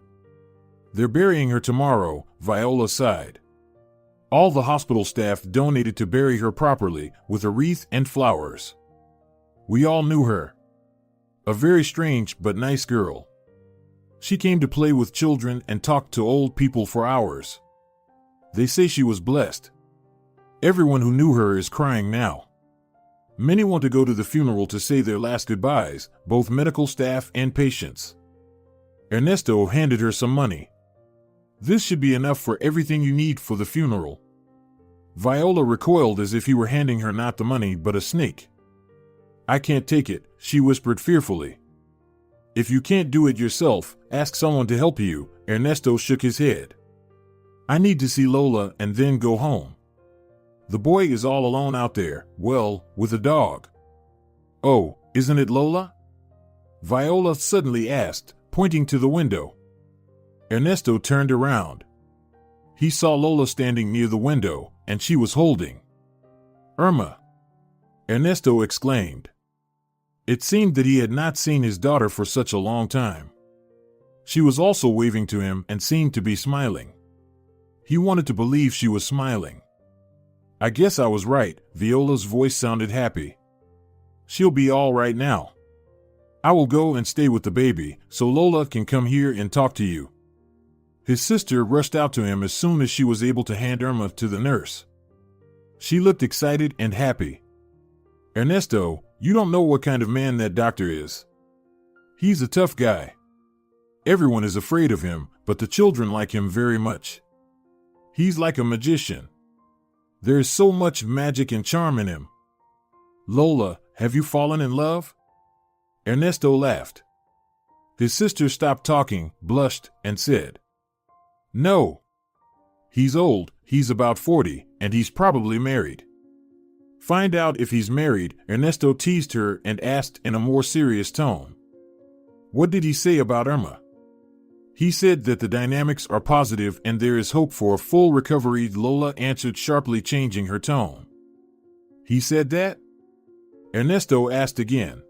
They're burying her tomorrow, Viola sighed. All the hospital staff donated to bury her properly, with a wreath and flowers. We all knew her. A very strange but nice girl. She came to play with children and talked to old people for hours. They say she was blessed. Everyone who knew her is crying now. Many want to go to the funeral to say their last goodbyes, both medical staff and patients. Ernesto handed her some money. This should be enough for everything you need for the funeral. Viola recoiled as if he were handing her not the money but a snake. I can't take it, she whispered fearfully. If you can't do it yourself, ask someone to help you, Ernesto shook his head. I need to see Lola and then go home. The boy is all alone out there, well, with a dog. Oh, isn't it Lola? Viola suddenly asked, pointing to the window. Ernesto turned around. He saw Lola standing near the window, and she was holding Irma. Ernesto exclaimed. It seemed that he had not seen his daughter for such a long time. She was also waving to him and seemed to be smiling. He wanted to believe she was smiling. I guess I was right, Viola's voice sounded happy. She'll be all right now. I will go and stay with the baby, so Lola can come here and talk to you. His sister rushed out to him as soon as she was able to hand Irma to the nurse. She looked excited and happy. Ernesto, you don't know what kind of man that doctor is. He's a tough guy. Everyone is afraid of him, but the children like him very much. He's like a magician. There is so much magic and charm in him. Lola, have you fallen in love? Ernesto laughed. His sister stopped talking, blushed, and said, No. He's old, he's about 40, and he's probably married. Find out if he's married, Ernesto teased her and asked in a more serious tone. What did he say about Irma? He said that the dynamics are positive and there is hope for a full recovery, Lola answered sharply, changing her tone. He said that? Ernesto asked again.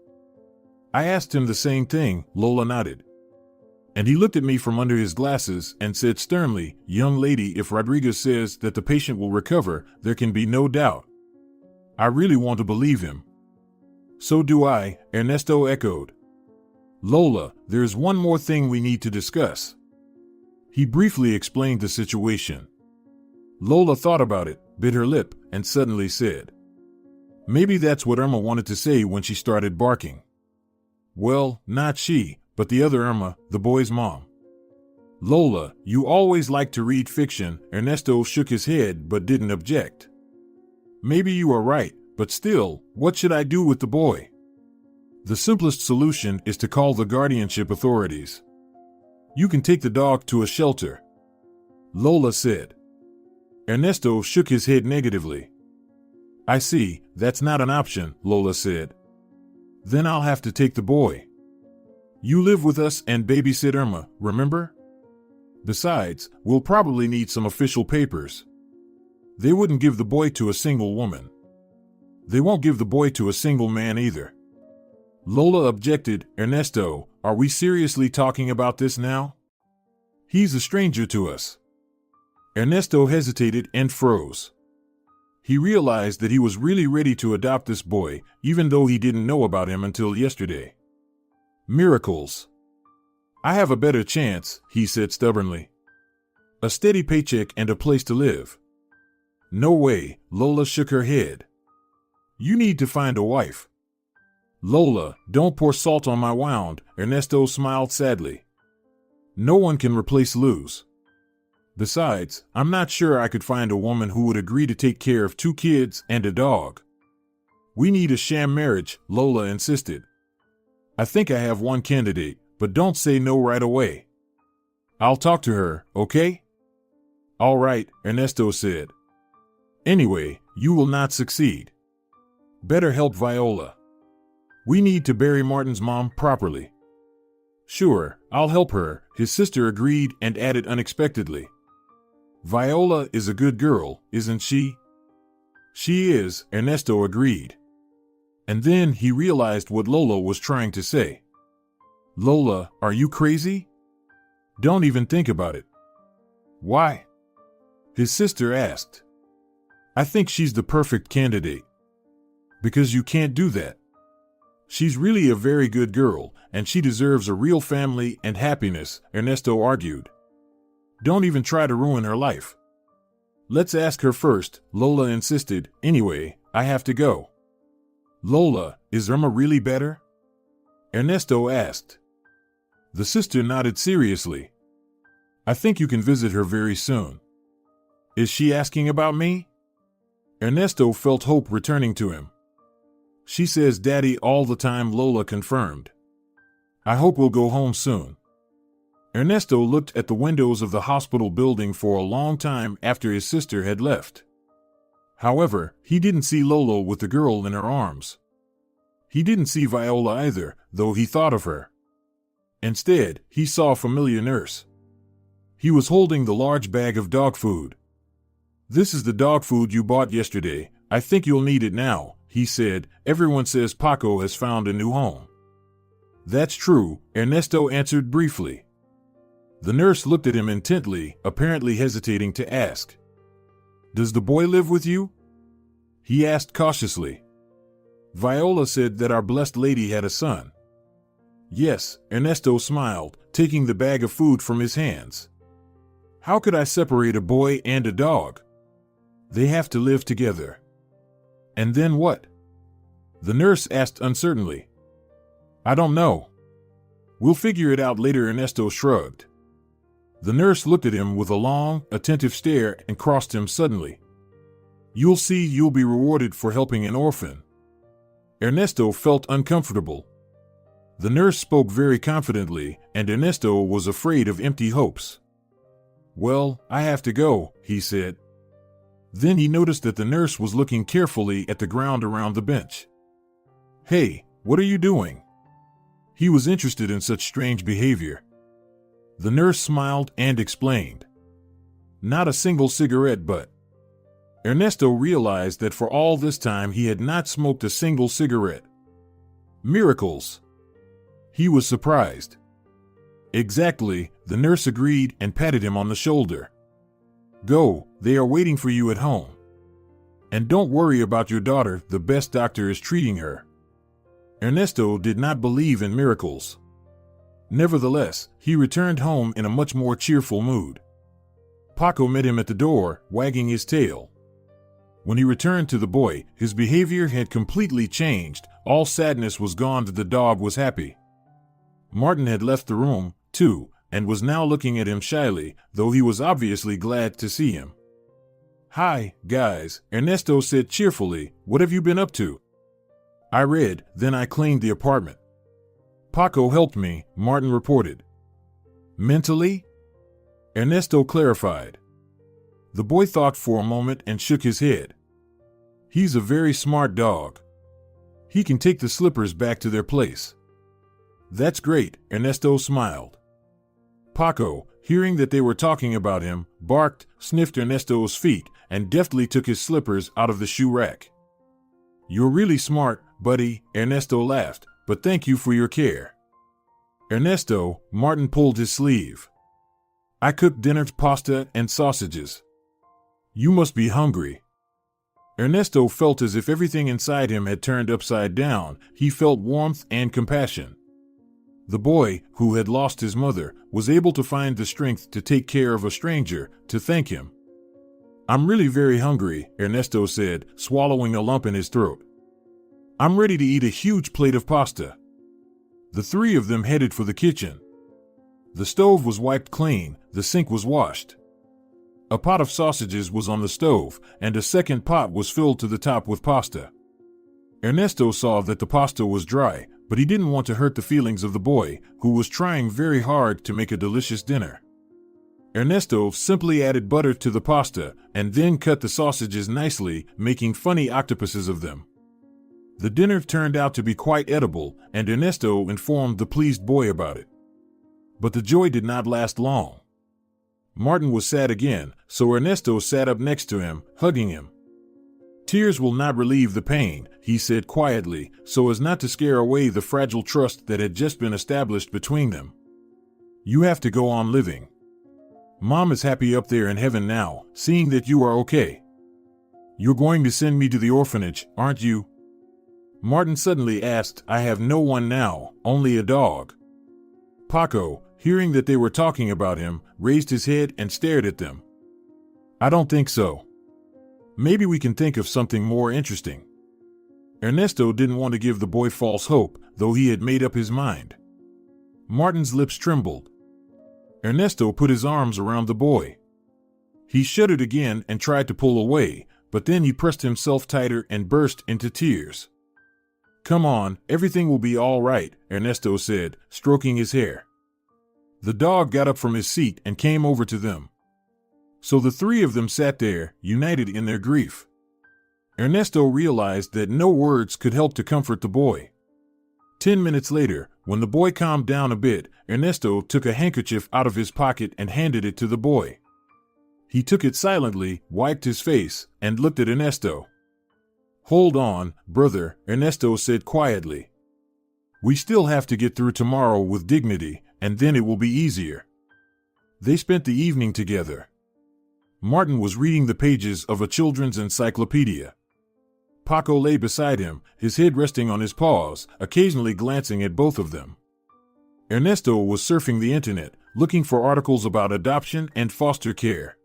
I asked him the same thing, Lola nodded. And he looked at me from under his glasses and said sternly, Young lady, if Rodriguez says that the patient will recover, there can be no doubt. I really want to believe him. So do I, Ernesto echoed. Lola, there's one more thing we need to discuss. He briefly explained the situation. Lola thought about it, bit her lip, and suddenly said, Maybe that's what Irma wanted to say when she started barking. Well, not she, but the other Irma, the boy's mom. Lola, you always like to read fiction, Ernesto shook his head but didn't object. Maybe you are right, but still, what should I do with the boy? The simplest solution is to call the guardianship authorities. You can take the dog to a shelter. Lola said. Ernesto shook his head negatively. I see, that's not an option, Lola said. Then I'll have to take the boy. You live with us and babysit Irma, remember? Besides, we'll probably need some official papers. They wouldn't give the boy to a single woman. They won't give the boy to a single man either. Lola objected. Ernesto, are we seriously talking about this now? He's a stranger to us. Ernesto hesitated and froze. He realized that he was really ready to adopt this boy, even though he didn't know about him until yesterday. Miracles. I have a better chance, he said stubbornly. A steady paycheck and a place to live. No way, Lola shook her head. You need to find a wife. Lola, don't pour salt on my wound, Ernesto smiled sadly. No one can replace Luz. Besides, I'm not sure I could find a woman who would agree to take care of 2 kids and a dog. We need a sham marriage, Lola insisted. I think I have one candidate, but don't say no right away. I'll talk to her, okay? All right, Ernesto said. Anyway, you will not succeed. Better help Viola. We need to bury Martin's mom properly. Sure, I'll help her, his sister agreed and added unexpectedly. Viola is a good girl, isn't she? She is, Ernesto agreed. And then he realized what Lola was trying to say. Lola, are you crazy? Don't even think about it. Why? His sister asked. I think she's the perfect candidate. Because you can't do that. She's really a very good girl, and she deserves a real family and happiness, Ernesto argued. Don't even try to ruin her life. Let's ask her first, Lola insisted. Anyway, I have to go. Lola, is Irma really better? Ernesto asked. The sister nodded seriously. I think you can visit her very soon. Is she asking about me? Ernesto felt hope returning to him. She says Daddy all the time, Lola confirmed. I hope we'll go home soon. Ernesto looked at the windows of the hospital building for a long time after his sister had left. However, he didn't see Lola with the girl in her arms. He didn't see Viola either, though he thought of her. Instead, he saw a familiar nurse. He was holding the large bag of dog food. "This is the dog food you bought yesterday. I think you'll need it now," he said. "Everyone says Paco has found a new home." "That's true," Ernesto answered briefly. The nurse looked at him intently, apparently hesitating to ask. "Does the boy live with you?" he asked cautiously. "Viola said that our blessed lady had a son." "Yes," Ernesto smiled, taking the bag of food from his hands. "How could I separate a boy and a dog? They have to live together." "And then what?" the nurse asked uncertainly. "I don't know. We'll figure it out later," Ernesto shrugged. The nurse looked at him with a long, attentive stare and crossed him suddenly. "You'll see, you'll be rewarded for helping an orphan." Ernesto felt uncomfortable. The nurse spoke very confidently, and Ernesto was afraid of empty hopes. "Well, I have to go," he said. Then he noticed that the nurse was looking carefully at the ground around the bench. "Hey, what are you doing?" He was interested in such strange behavior. The nurse smiled and explained. "Not a single cigarette, but..." Ernesto realized that for all this time he had not smoked a single cigarette. Miracles! He was surprised. "Exactly," the nurse agreed and patted him on the shoulder. "Go, they are waiting for you at home. And don't worry about your daughter, the best doctor is treating her." Ernesto did not believe in miracles. Nevertheless, he returned home in a much more cheerful mood. Paco met him at the door, wagging his tail. When he returned to the boy, his behavior had completely changed. All sadness was gone. The dog was happy. Martin had left the room, too, and was now looking at him shyly, though he was obviously glad to see him. "Hi, guys," Ernesto said cheerfully. "What have you been up to?" "I read, then I cleaned the apartment." "Paco helped me," Martin reported. "Mentally?" Ernesto clarified. The boy thought for a moment and shook his head. "He's a very smart dog. He can take the slippers back to their place." "That's great," Ernesto smiled. Paco, hearing that they were talking about him, barked, sniffed Ernesto's feet, and deftly took his slippers out of the shoe rack. "You're really smart, buddy," Ernesto laughed, "but thank you for your care." "Ernesto," Martin pulled his sleeve. "I cooked dinner, pasta and sausages. You must be hungry." Ernesto felt as if everything inside him had turned upside down. He felt warmth and compassion. The boy, who had lost his mother, was able to find the strength to take care of a stranger, to thank him. "I'm really very hungry," Ernesto said, swallowing a lump in his throat. "I'm ready to eat a huge plate of pasta." The three of them headed for the kitchen. The stove was wiped clean, the sink was washed. A pot of sausages was on the stove, and a second pot was filled to the top with pasta. Ernesto saw that the pasta was dry, but he didn't want to hurt the feelings of the boy, who was trying very hard to make a delicious dinner. Ernesto simply added butter to the pasta, and then cut the sausages nicely, making funny octopuses of them. The dinner turned out to be quite edible, and Ernesto informed the pleased boy about it. But the joy did not last long. Martin was sad again, so Ernesto sat up next to him, hugging him. "Tears will not relieve the pain," he said quietly, so as not to scare away the fragile trust that had just been established between them. "You have to go on living. Mom is happy up there in heaven now, seeing that you are okay. You're going to send me to the orphanage, aren't you?" Martin suddenly asked. "I have no one now, only a dog." Paco, hearing that they were talking about him, raised his head and stared at them. "I don't think so. Maybe we can think of something more interesting." Ernesto didn't want to give the boy false hope, though he had made up his mind. Martin's lips trembled. Ernesto put his arms around the boy. He shuddered again and tried to pull away, but then he pressed himself tighter and burst into tears. "Come on, everything will be all right," Ernesto said, stroking his hair. The dog got up from his seat and came over to them. So the three of them sat there, united in their grief. Ernesto realized that no words could help to comfort the boy. 10 minutes later, when the boy calmed down a bit, Ernesto took a handkerchief out of his pocket and handed it to the boy. He took it silently, wiped his face, and looked at Ernesto. "Hold on, brother," Ernesto said quietly. "We still have to get through tomorrow with dignity, and then it will be easier." They spent the evening together. Martin was reading the pages of a children's encyclopedia. Paco lay beside him, his head resting on his paws, occasionally glancing at both of them. Ernesto was surfing the internet, looking for articles about adoption and foster care.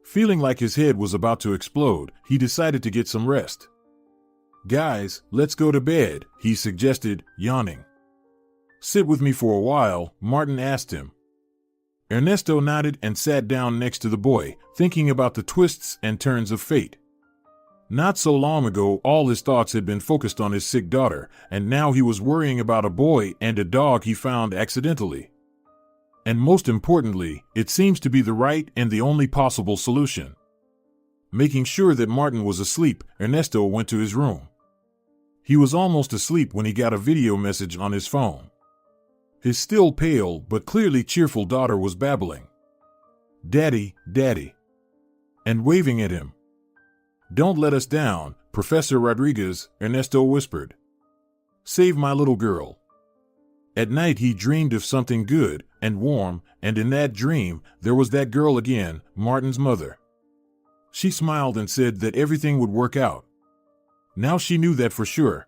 Feeling like his head was about to explode, he decided to get some rest. "Guys, let's go to bed," he suggested, yawning. "Sit with me for a while," Martin asked him. Ernesto nodded and sat down next to the boy, thinking about the twists and turns of fate. Not so long ago, all his thoughts had been focused on his sick daughter, and now he was worrying about a boy and a dog he found accidentally. And most importantly, it seems to be the right and the only possible solution. Making sure that Martin was asleep, Ernesto went to his room. He was almost asleep when he got a video message on his phone. His still pale but clearly cheerful daughter was babbling. "Daddy, Daddy," and waving at him. "Don't let us down, Professor Rodriguez," Ernesto whispered. "Save my little girl." At night he dreamed of something good and warm, and in that dream there was that girl again, Martin's mother. She smiled and said that everything would work out. Now she knew that for sure.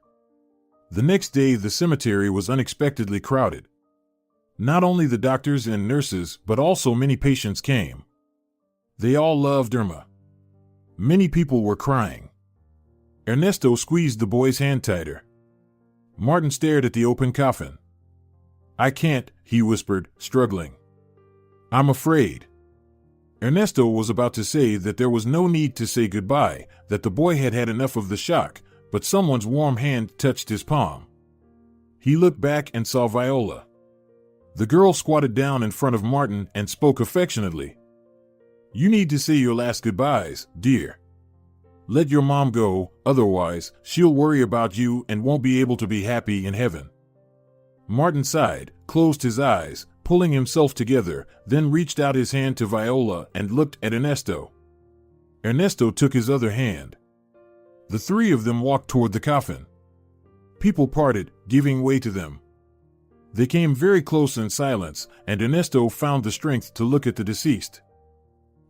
The next day the cemetery was unexpectedly crowded. Not only the doctors and nurses, but also many patients came. They all loved Irma. Many people were crying. Ernesto squeezed the boy's hand tighter. Martin stared at the open coffin. "I can't," he whispered, struggling. "I'm afraid." Ernesto was about to say that there was no need to say goodbye, that the boy had had enough of the shock, but someone's warm hand touched his palm. He looked back and saw Viola. The girl squatted down in front of Martin and spoke affectionately. "You need to say your last goodbyes, dear. Let your mom go, otherwise she'll worry about you and won't be able to be happy in heaven." Martin sighed, closed his eyes, pulling himself together, then reached out his hand to Viola and looked at Ernesto. Ernesto took his other hand. The three of them walked toward the coffin. People parted, giving way to them. They came very close in silence, and Ernesto found the strength to look at the deceased.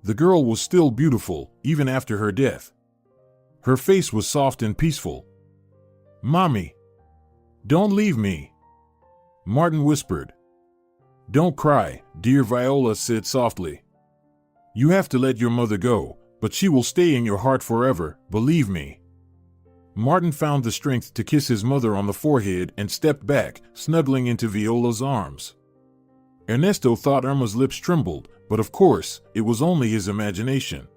The girl was still beautiful, even after her death. Her face was soft and peaceful. "Mommy, don't leave me," Martin whispered. "Don't cry, dear," Viola said softly. "You have to let your mother go, but she will stay in your heart forever, believe me." Martin found the strength to kiss his mother on the forehead and stepped back, snuggling into Viola's arms. Ernesto thought Irma's lips trembled, but of course, it was only his imagination.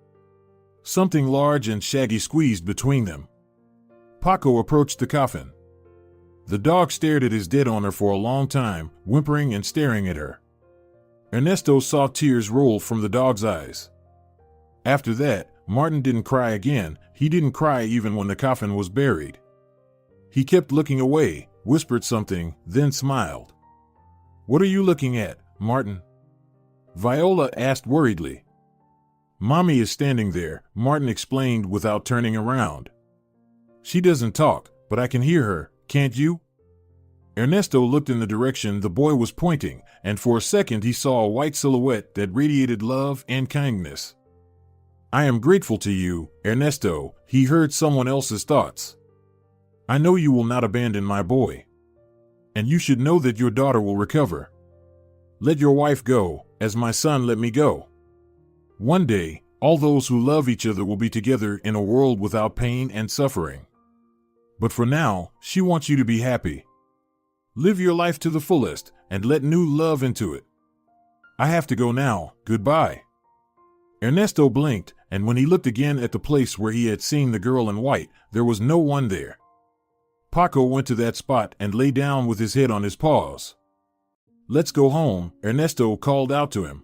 Something large and shaggy squeezed between them. Paco approached the coffin. The dog stared at his dead owner for a long time, whimpering and staring at her. Ernesto saw tears roll from the dog's eyes. After that, Martin didn't cry again. He didn't cry even when the coffin was buried. He kept looking away, whispered something, then smiled. "What are you looking at, Martin?" Viola asked worriedly. "Mommy is standing there," Martin explained without turning around. "She doesn't talk, but I can hear her, can't you?" Ernesto looked in the direction the boy was pointing, and for a second he saw a white silhouette that radiated love and kindness. "I am grateful to you, Ernesto," he heard someone else's thoughts. "I know you will not abandon my boy. And you should know that your daughter will recover. Let your wife go, as my son let me go. One day, all those who love each other will be together in a world without pain and suffering. But for now, she wants you to be happy. Live your life to the fullest, and let new love into it. I have to go now, goodbye." Ernesto blinked, and when he looked again at the place where he had seen the girl in white, there was no one there. Paco went to that spot and lay down with his head on his paws. "Let's go home," Ernesto called out to him.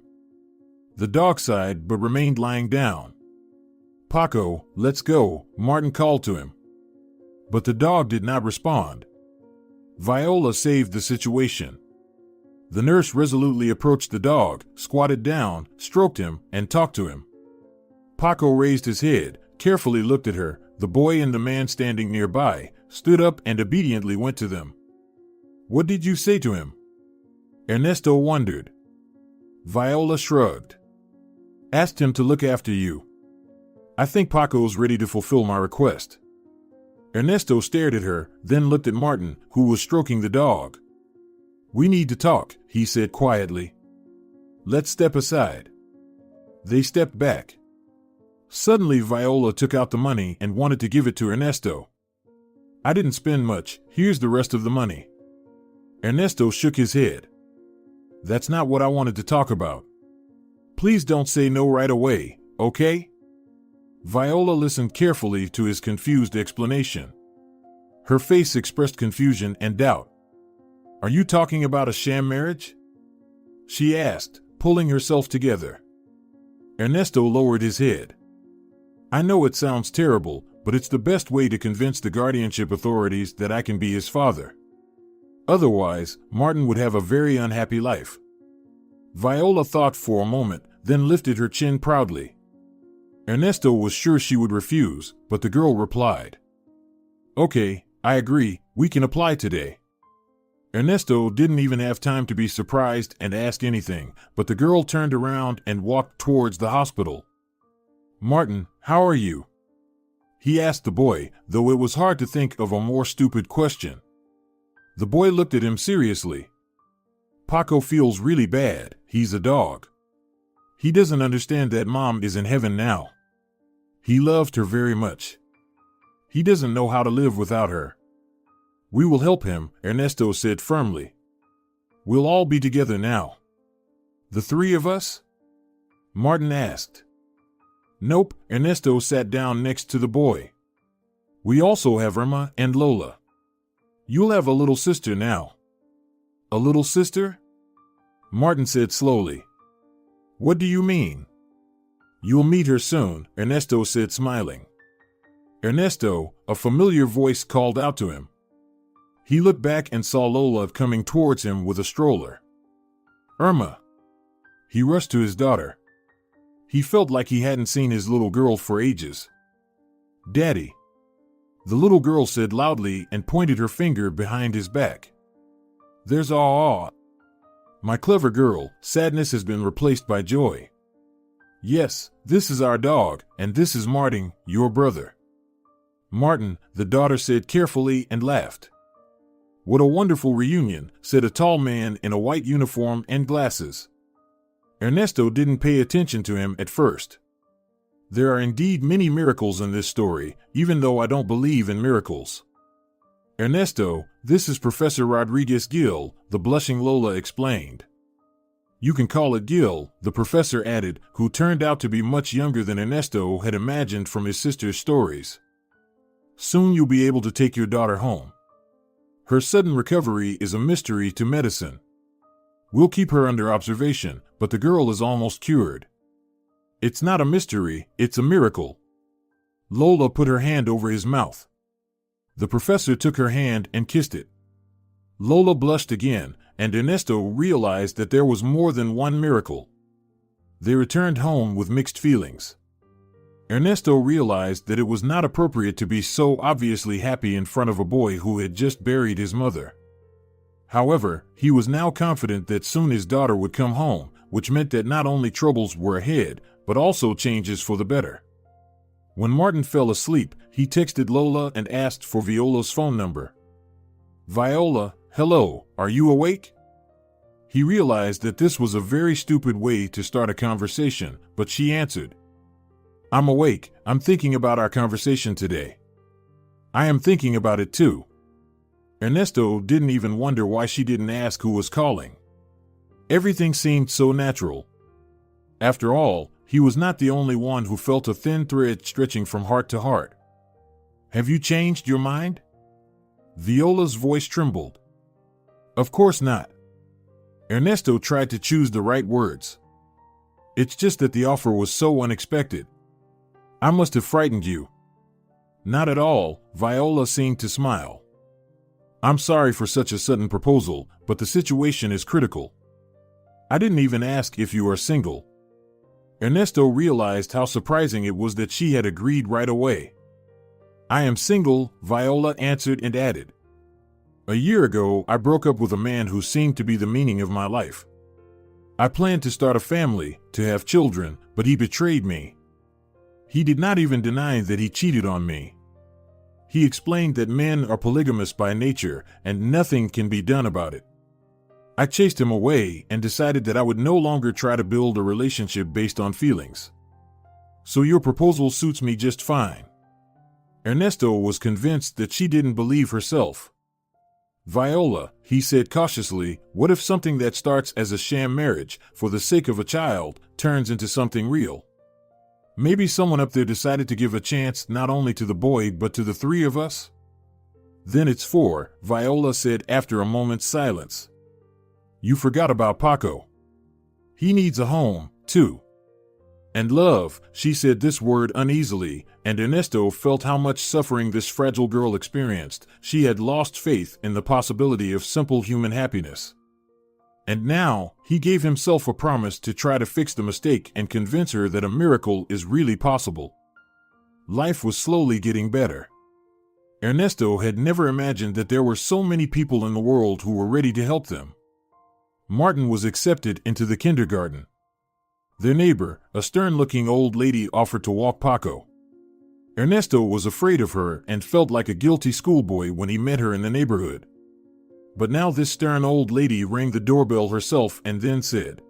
The dog sighed but remained lying down. "Paco, let's go," Martin called to him. But the dog did not respond. Viola saved the situation. The nurse resolutely approached the dog, squatted down, stroked him, and talked to him. Paco raised his head, carefully looked at her. The boy and the man standing nearby stood up and obediently went to them. "What did you say to him?" Ernesto wondered. Viola shrugged. "Asked him to look after you. I think Paco's ready to fulfill my request." Ernesto stared at her, then looked at Martin, who was stroking the dog. "We need to talk," he said quietly. "Let's step aside." They stepped back. Suddenly Viola took out the money and wanted to give it to Ernesto. "I didn't spend much, here's the rest of the money." Ernesto shook his head. "That's not what I wanted to talk about. Please don't say no right away, okay?" Viola listened carefully to his confused explanation. Her face expressed confusion and doubt. "Are you talking about a sham marriage?" she asked, pulling herself together. Ernesto lowered his head. "I know it sounds terrible, but it's the best way to convince the guardianship authorities that I can be his father. Otherwise, Martin would have a very unhappy life." Viola thought for a moment, then lifted her chin proudly. Ernesto was sure she would refuse, but the girl replied, "Okay, I agree, we can apply today." Ernesto didn't even have time to be surprised and ask anything, but the girl turned around and walked towards the hospital. "Martin, how are you?" he asked the boy, though it was hard to think of a more stupid question. The boy looked at him seriously. "Paco feels really bad, he's a dog. He doesn't understand that Mom is in heaven now. He loved her very much. He doesn't know how to live without her." "We will help him," Ernesto said firmly. "We'll all be together now." "The three of us?" Martin asked. "Nope," Ernesto sat down next to the boy. "We also have Irma and Lola. You'll have a little sister now." "A little sister?" Martin said slowly. "What do you mean?" "You'll meet her soon," Ernesto said, smiling. "Ernesto," a familiar voice called out to him. He looked back and saw Lola coming towards him with a stroller. "Irma!" He rushed to his daughter. He felt like he hadn't seen his little girl for ages. "Daddy!" The little girl said loudly and pointed her finger behind his back. "There's aw. My clever girl, sadness has been replaced by joy. Yes, this is our dog, and this is Martin, your brother." "Martin," the daughter said carefully and laughed. "What a wonderful reunion," said a tall man in a white uniform and glasses. Ernesto didn't pay attention to him at first. There are indeed many miracles in this story, even though I don't believe in miracles. "Ernesto, this is Professor Rodriguez Gil," the blushing Lola explained. "You can call it Gil," the professor added, who turned out to be much younger than Ernesto had imagined from his sister's stories. "Soon you'll be able to take your daughter home. Her sudden recovery is a mystery to medicine. We'll keep her under observation, but the girl is almost cured." "It's not a mystery, it's a miracle." Lola put her hand over his mouth. The professor took her hand and kissed it. Lola blushed again, and Ernesto realized that there was more than one miracle. They returned home with mixed feelings. Ernesto realized that it was not appropriate to be so obviously happy in front of a boy who had just buried his mother. However, he was now confident that soon his daughter would come home, which meant that not only troubles were ahead, but also changes for the better. When Martin fell asleep, he texted Lola and asked for Viola's phone number. "Viola, hello, are you awake?" He realized that this was a very stupid way to start a conversation, but she answered, "I'm awake, I'm thinking about our conversation today." "I am thinking about it too." Ernesto didn't even wonder why she didn't ask who was calling. Everything seemed so natural. After all, he was not the only one who felt a thin thread stretching from heart to heart. "Have you changed your mind?" Viola's voice trembled. "Of course not." Ernesto tried to choose the right words. "It's just that the offer was so unexpected. I must have frightened you." "Not at all," Viola seemed to smile. I'm sorry for such a sudden proposal, but the situation is critical. I didn't even ask if you are single. Ernesto realized how surprising it was that she had agreed right away. I am single, Viola answered and added. A year ago, I broke up with a man who seemed to be the meaning of my life. I planned to start a family, to have children, but he betrayed me. He did not even deny that he cheated on me. He explained that men are polygamous by nature and nothing can be done about it. I chased him away and decided that I would no longer try to build a relationship based on feelings. So your proposal suits me just fine. Ernesto was convinced that she didn't believe herself. Viola, he said cautiously, what if something that starts as a sham marriage, for the sake of a child, turns into something real? Maybe someone up there decided to give a chance not only to the boy but to the three of us? Then it's four, Viola said after a moment's silence. You forgot about Paco. He needs a home, too. And love, she said this word uneasily, and Ernesto felt how much suffering this fragile girl experienced. She had lost faith in the possibility of simple human happiness. And now, he gave himself a promise to try to fix the mistake and convince her that a miracle is really possible. Life was slowly getting better. Ernesto had never imagined that there were so many people in the world who were ready to help them. Martin was accepted into the kindergarten. Their neighbor, a stern-looking old lady, offered to walk Paco. Ernesto was afraid of her and felt like a guilty schoolboy when he met her in the neighborhood. But now this stern old lady rang the doorbell herself and then said,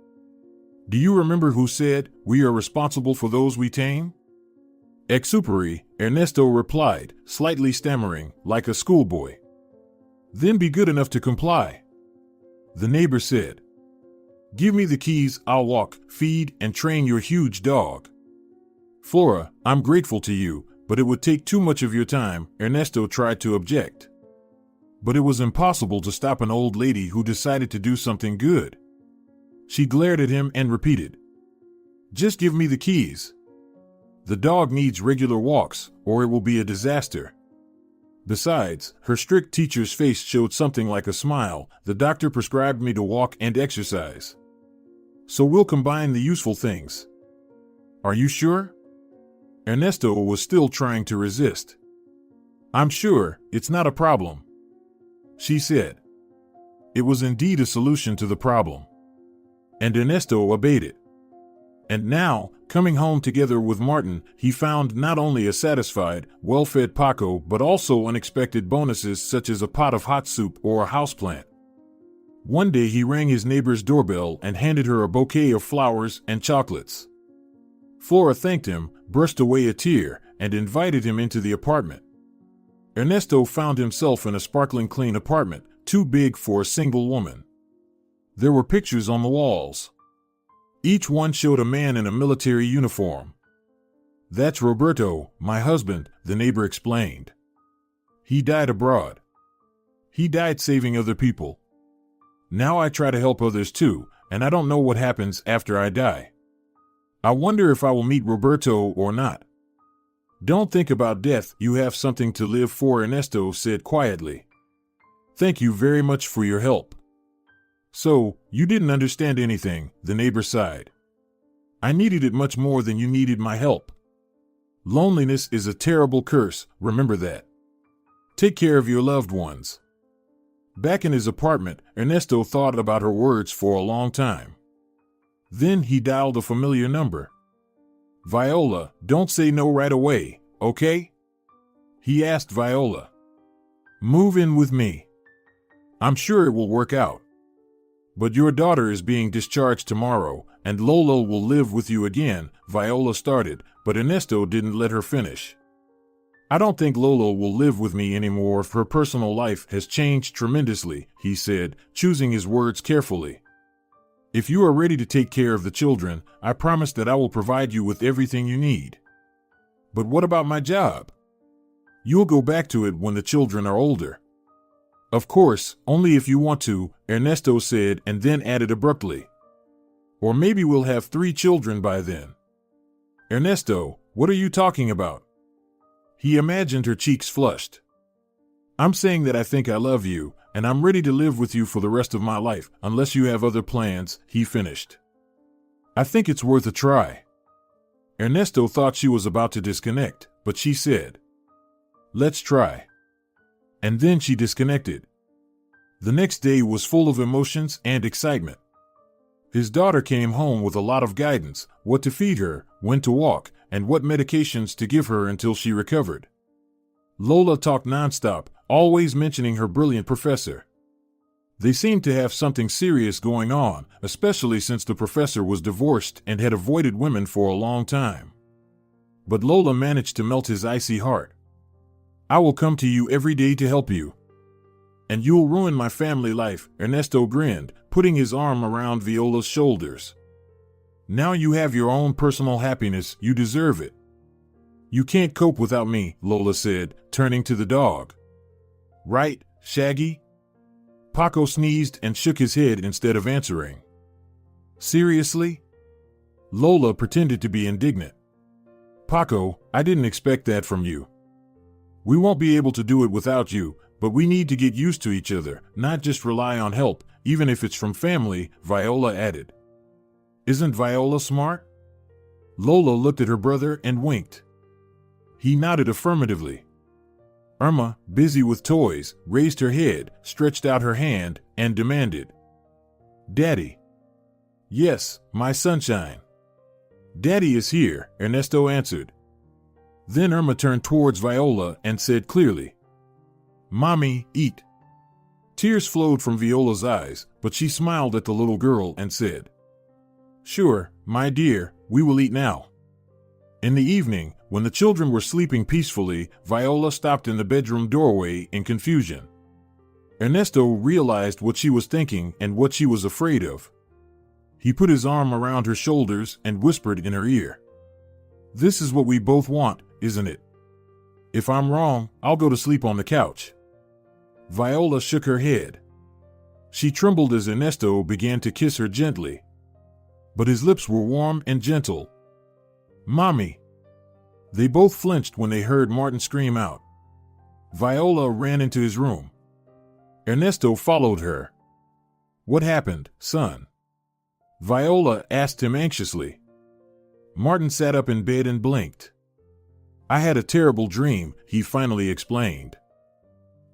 Do you remember who said, we are responsible for those we tame? Exupery, Ernesto replied, slightly stammering, like a schoolboy. Then be good enough to comply. The neighbor said, Give me the keys, I'll walk, feed, and train your huge dog. Flora, I'm grateful to you, but it would take too much of your time, Ernesto tried to object. But it was impossible to stop an old lady who decided to do something good. She glared at him and repeated, Just give me the keys. The dog needs regular walks, or it will be a disaster. Besides, her strict teacher's face showed something like a smile. The doctor prescribed me to walk and exercise. So we'll combine the useful things. Are you sure? Ernesto was still trying to resist. I'm sure, it's not a problem, she said. It was indeed a solution to the problem. And Ernesto obeyed it. And now, coming home together with Martin, he found not only a satisfied, well-fed Paco but also unexpected bonuses such as a pot of hot soup or a houseplant. One day he rang his neighbor's doorbell and handed her a bouquet of flowers and chocolates. Flora thanked him, brushed away a tear, and invited him into the apartment. Ernesto found himself in a sparkling clean apartment, too big for a single woman. There were pictures on the walls. Each one showed a man in a military uniform. That's Roberto, my husband, the neighbor explained. He died abroad. He died saving other people. Now I try to help others too, and I don't know what happens after I die. I wonder if I will meet Roberto or not. Don't think about death, you have something to live for, Ernesto said quietly. Thank you very much for your help. So, you didn't understand anything, the neighbor sighed. I needed it much more than you needed my help. Loneliness is a terrible curse, remember that. Take care of your loved ones. Back in his apartment, Ernesto thought about her words for a long time. Then he dialed a familiar number. Viola, don't say no right away, okay? He asked Viola. Move in with me. I'm sure it will work out. But your daughter is being discharged tomorrow, and Lolo will live with you again, Viola started, but Ernesto didn't let her finish. I don't think Lolo will live with me anymore. Her personal life has changed tremendously, he said, choosing his words carefully. If you are ready to take care of the children, I promise that I will provide you with everything you need. But what about my job? You'll go back to it when the children are older. Of course, only if you want to, Ernesto said and then added abruptly. Or maybe we'll have 3 children by then. Ernesto, what are you talking about? He imagined her cheeks flushed. I'm saying that I think I love you, and I'm ready to live with you for the rest of my life, unless you have other plans, he finished. I think it's worth a try. Ernesto thought she was about to disconnect, but she said, let's try. And then she disconnected. The next day was full of emotions and excitement. His daughter came home with a lot of guidance, what to feed her, when to walk, and what medications to give her until she recovered. Lola talked nonstop, always mentioning her brilliant professor. They seemed to have something serious going on, especially since the professor was divorced and had avoided women for a long time. But Lola managed to melt his icy heart. I will come to you every day to help you. And you'll ruin my family life, Ernesto grinned, putting his arm around Viola's shoulders. Now you have your own personal happiness, you deserve it. You can't cope without me, Lola said, turning to the dog. Right, Shaggy? Paco sneezed and shook his head instead of answering. Seriously? Lola pretended to be indignant. Paco, I didn't expect that from you. We won't be able to do it without you, but we need to get used to each other, not just rely on help, even if it's from family, Viola added. Isn't Viola smart? Lola looked at her brother and winked. He nodded affirmatively. Irma, busy with toys, raised her head, stretched out her hand, and demanded, Daddy. Yes, my sunshine. Daddy is here, Ernesto answered. Then Irma turned towards Viola and said clearly, Mommy, eat. Tears flowed from Viola's eyes, but she smiled at the little girl and said, Sure, my dear, we will eat now. In the evening, when the children were sleeping peacefully, Viola stopped in the bedroom doorway in confusion. Ernesto realized what she was thinking and what she was afraid of. He put his arm around her shoulders and whispered in her ear, This is what we both want, isn't it? If I'm wrong, I'll go to sleep on the couch. Viola shook her head. She trembled as Ernesto began to kiss her gently. But his lips were warm and gentle. Mommy! They both flinched when they heard Martin scream out. Viola ran into his room. Ernesto followed her. What happened, son? Viola asked him anxiously. Martin sat up in bed and blinked. I had a terrible dream, he finally explained.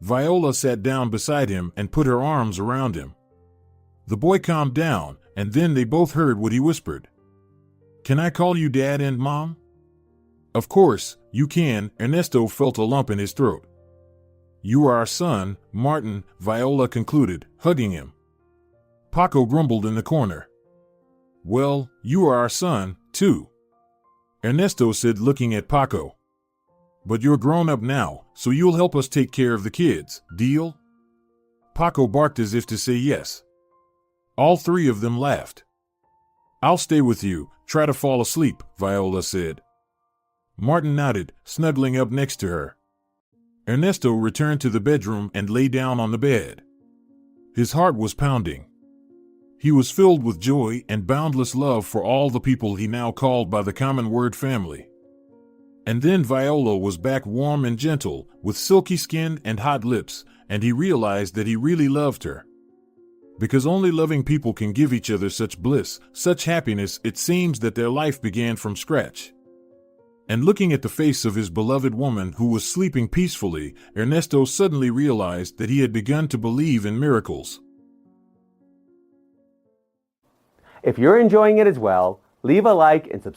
Viola sat down beside him and put her arms around him. The boy calmed down, and then they both heard what he whispered. Can I call you Dad and Mom? Of course, you can, Ernesto felt a lump in his throat. You are our son, Martin, Viola concluded, hugging him. Paco grumbled in the corner. Well, you are our son, too. Ernesto said, looking at Paco. But you're grown up now, so you'll help us take care of the kids, deal? Paco barked as if to say yes. All three of them laughed. I'll stay with you, try to fall asleep, Viola said. Martin nodded, snuggling up next to her. Ernesto returned to the bedroom and lay down on the bed. His heart was pounding. He was filled with joy and boundless love for all the people he now called by the common word family. And then Viola was back warm and gentle, with silky skin and hot lips, and he realized that he really loved her. Because only loving people can give each other such bliss, such happiness, it seems that their life began from scratch. And looking at the face of his beloved woman who was sleeping peacefully, Ernesto suddenly realized that he had begun to believe in miracles. If you're enjoying it as well, leave a like and subscribe.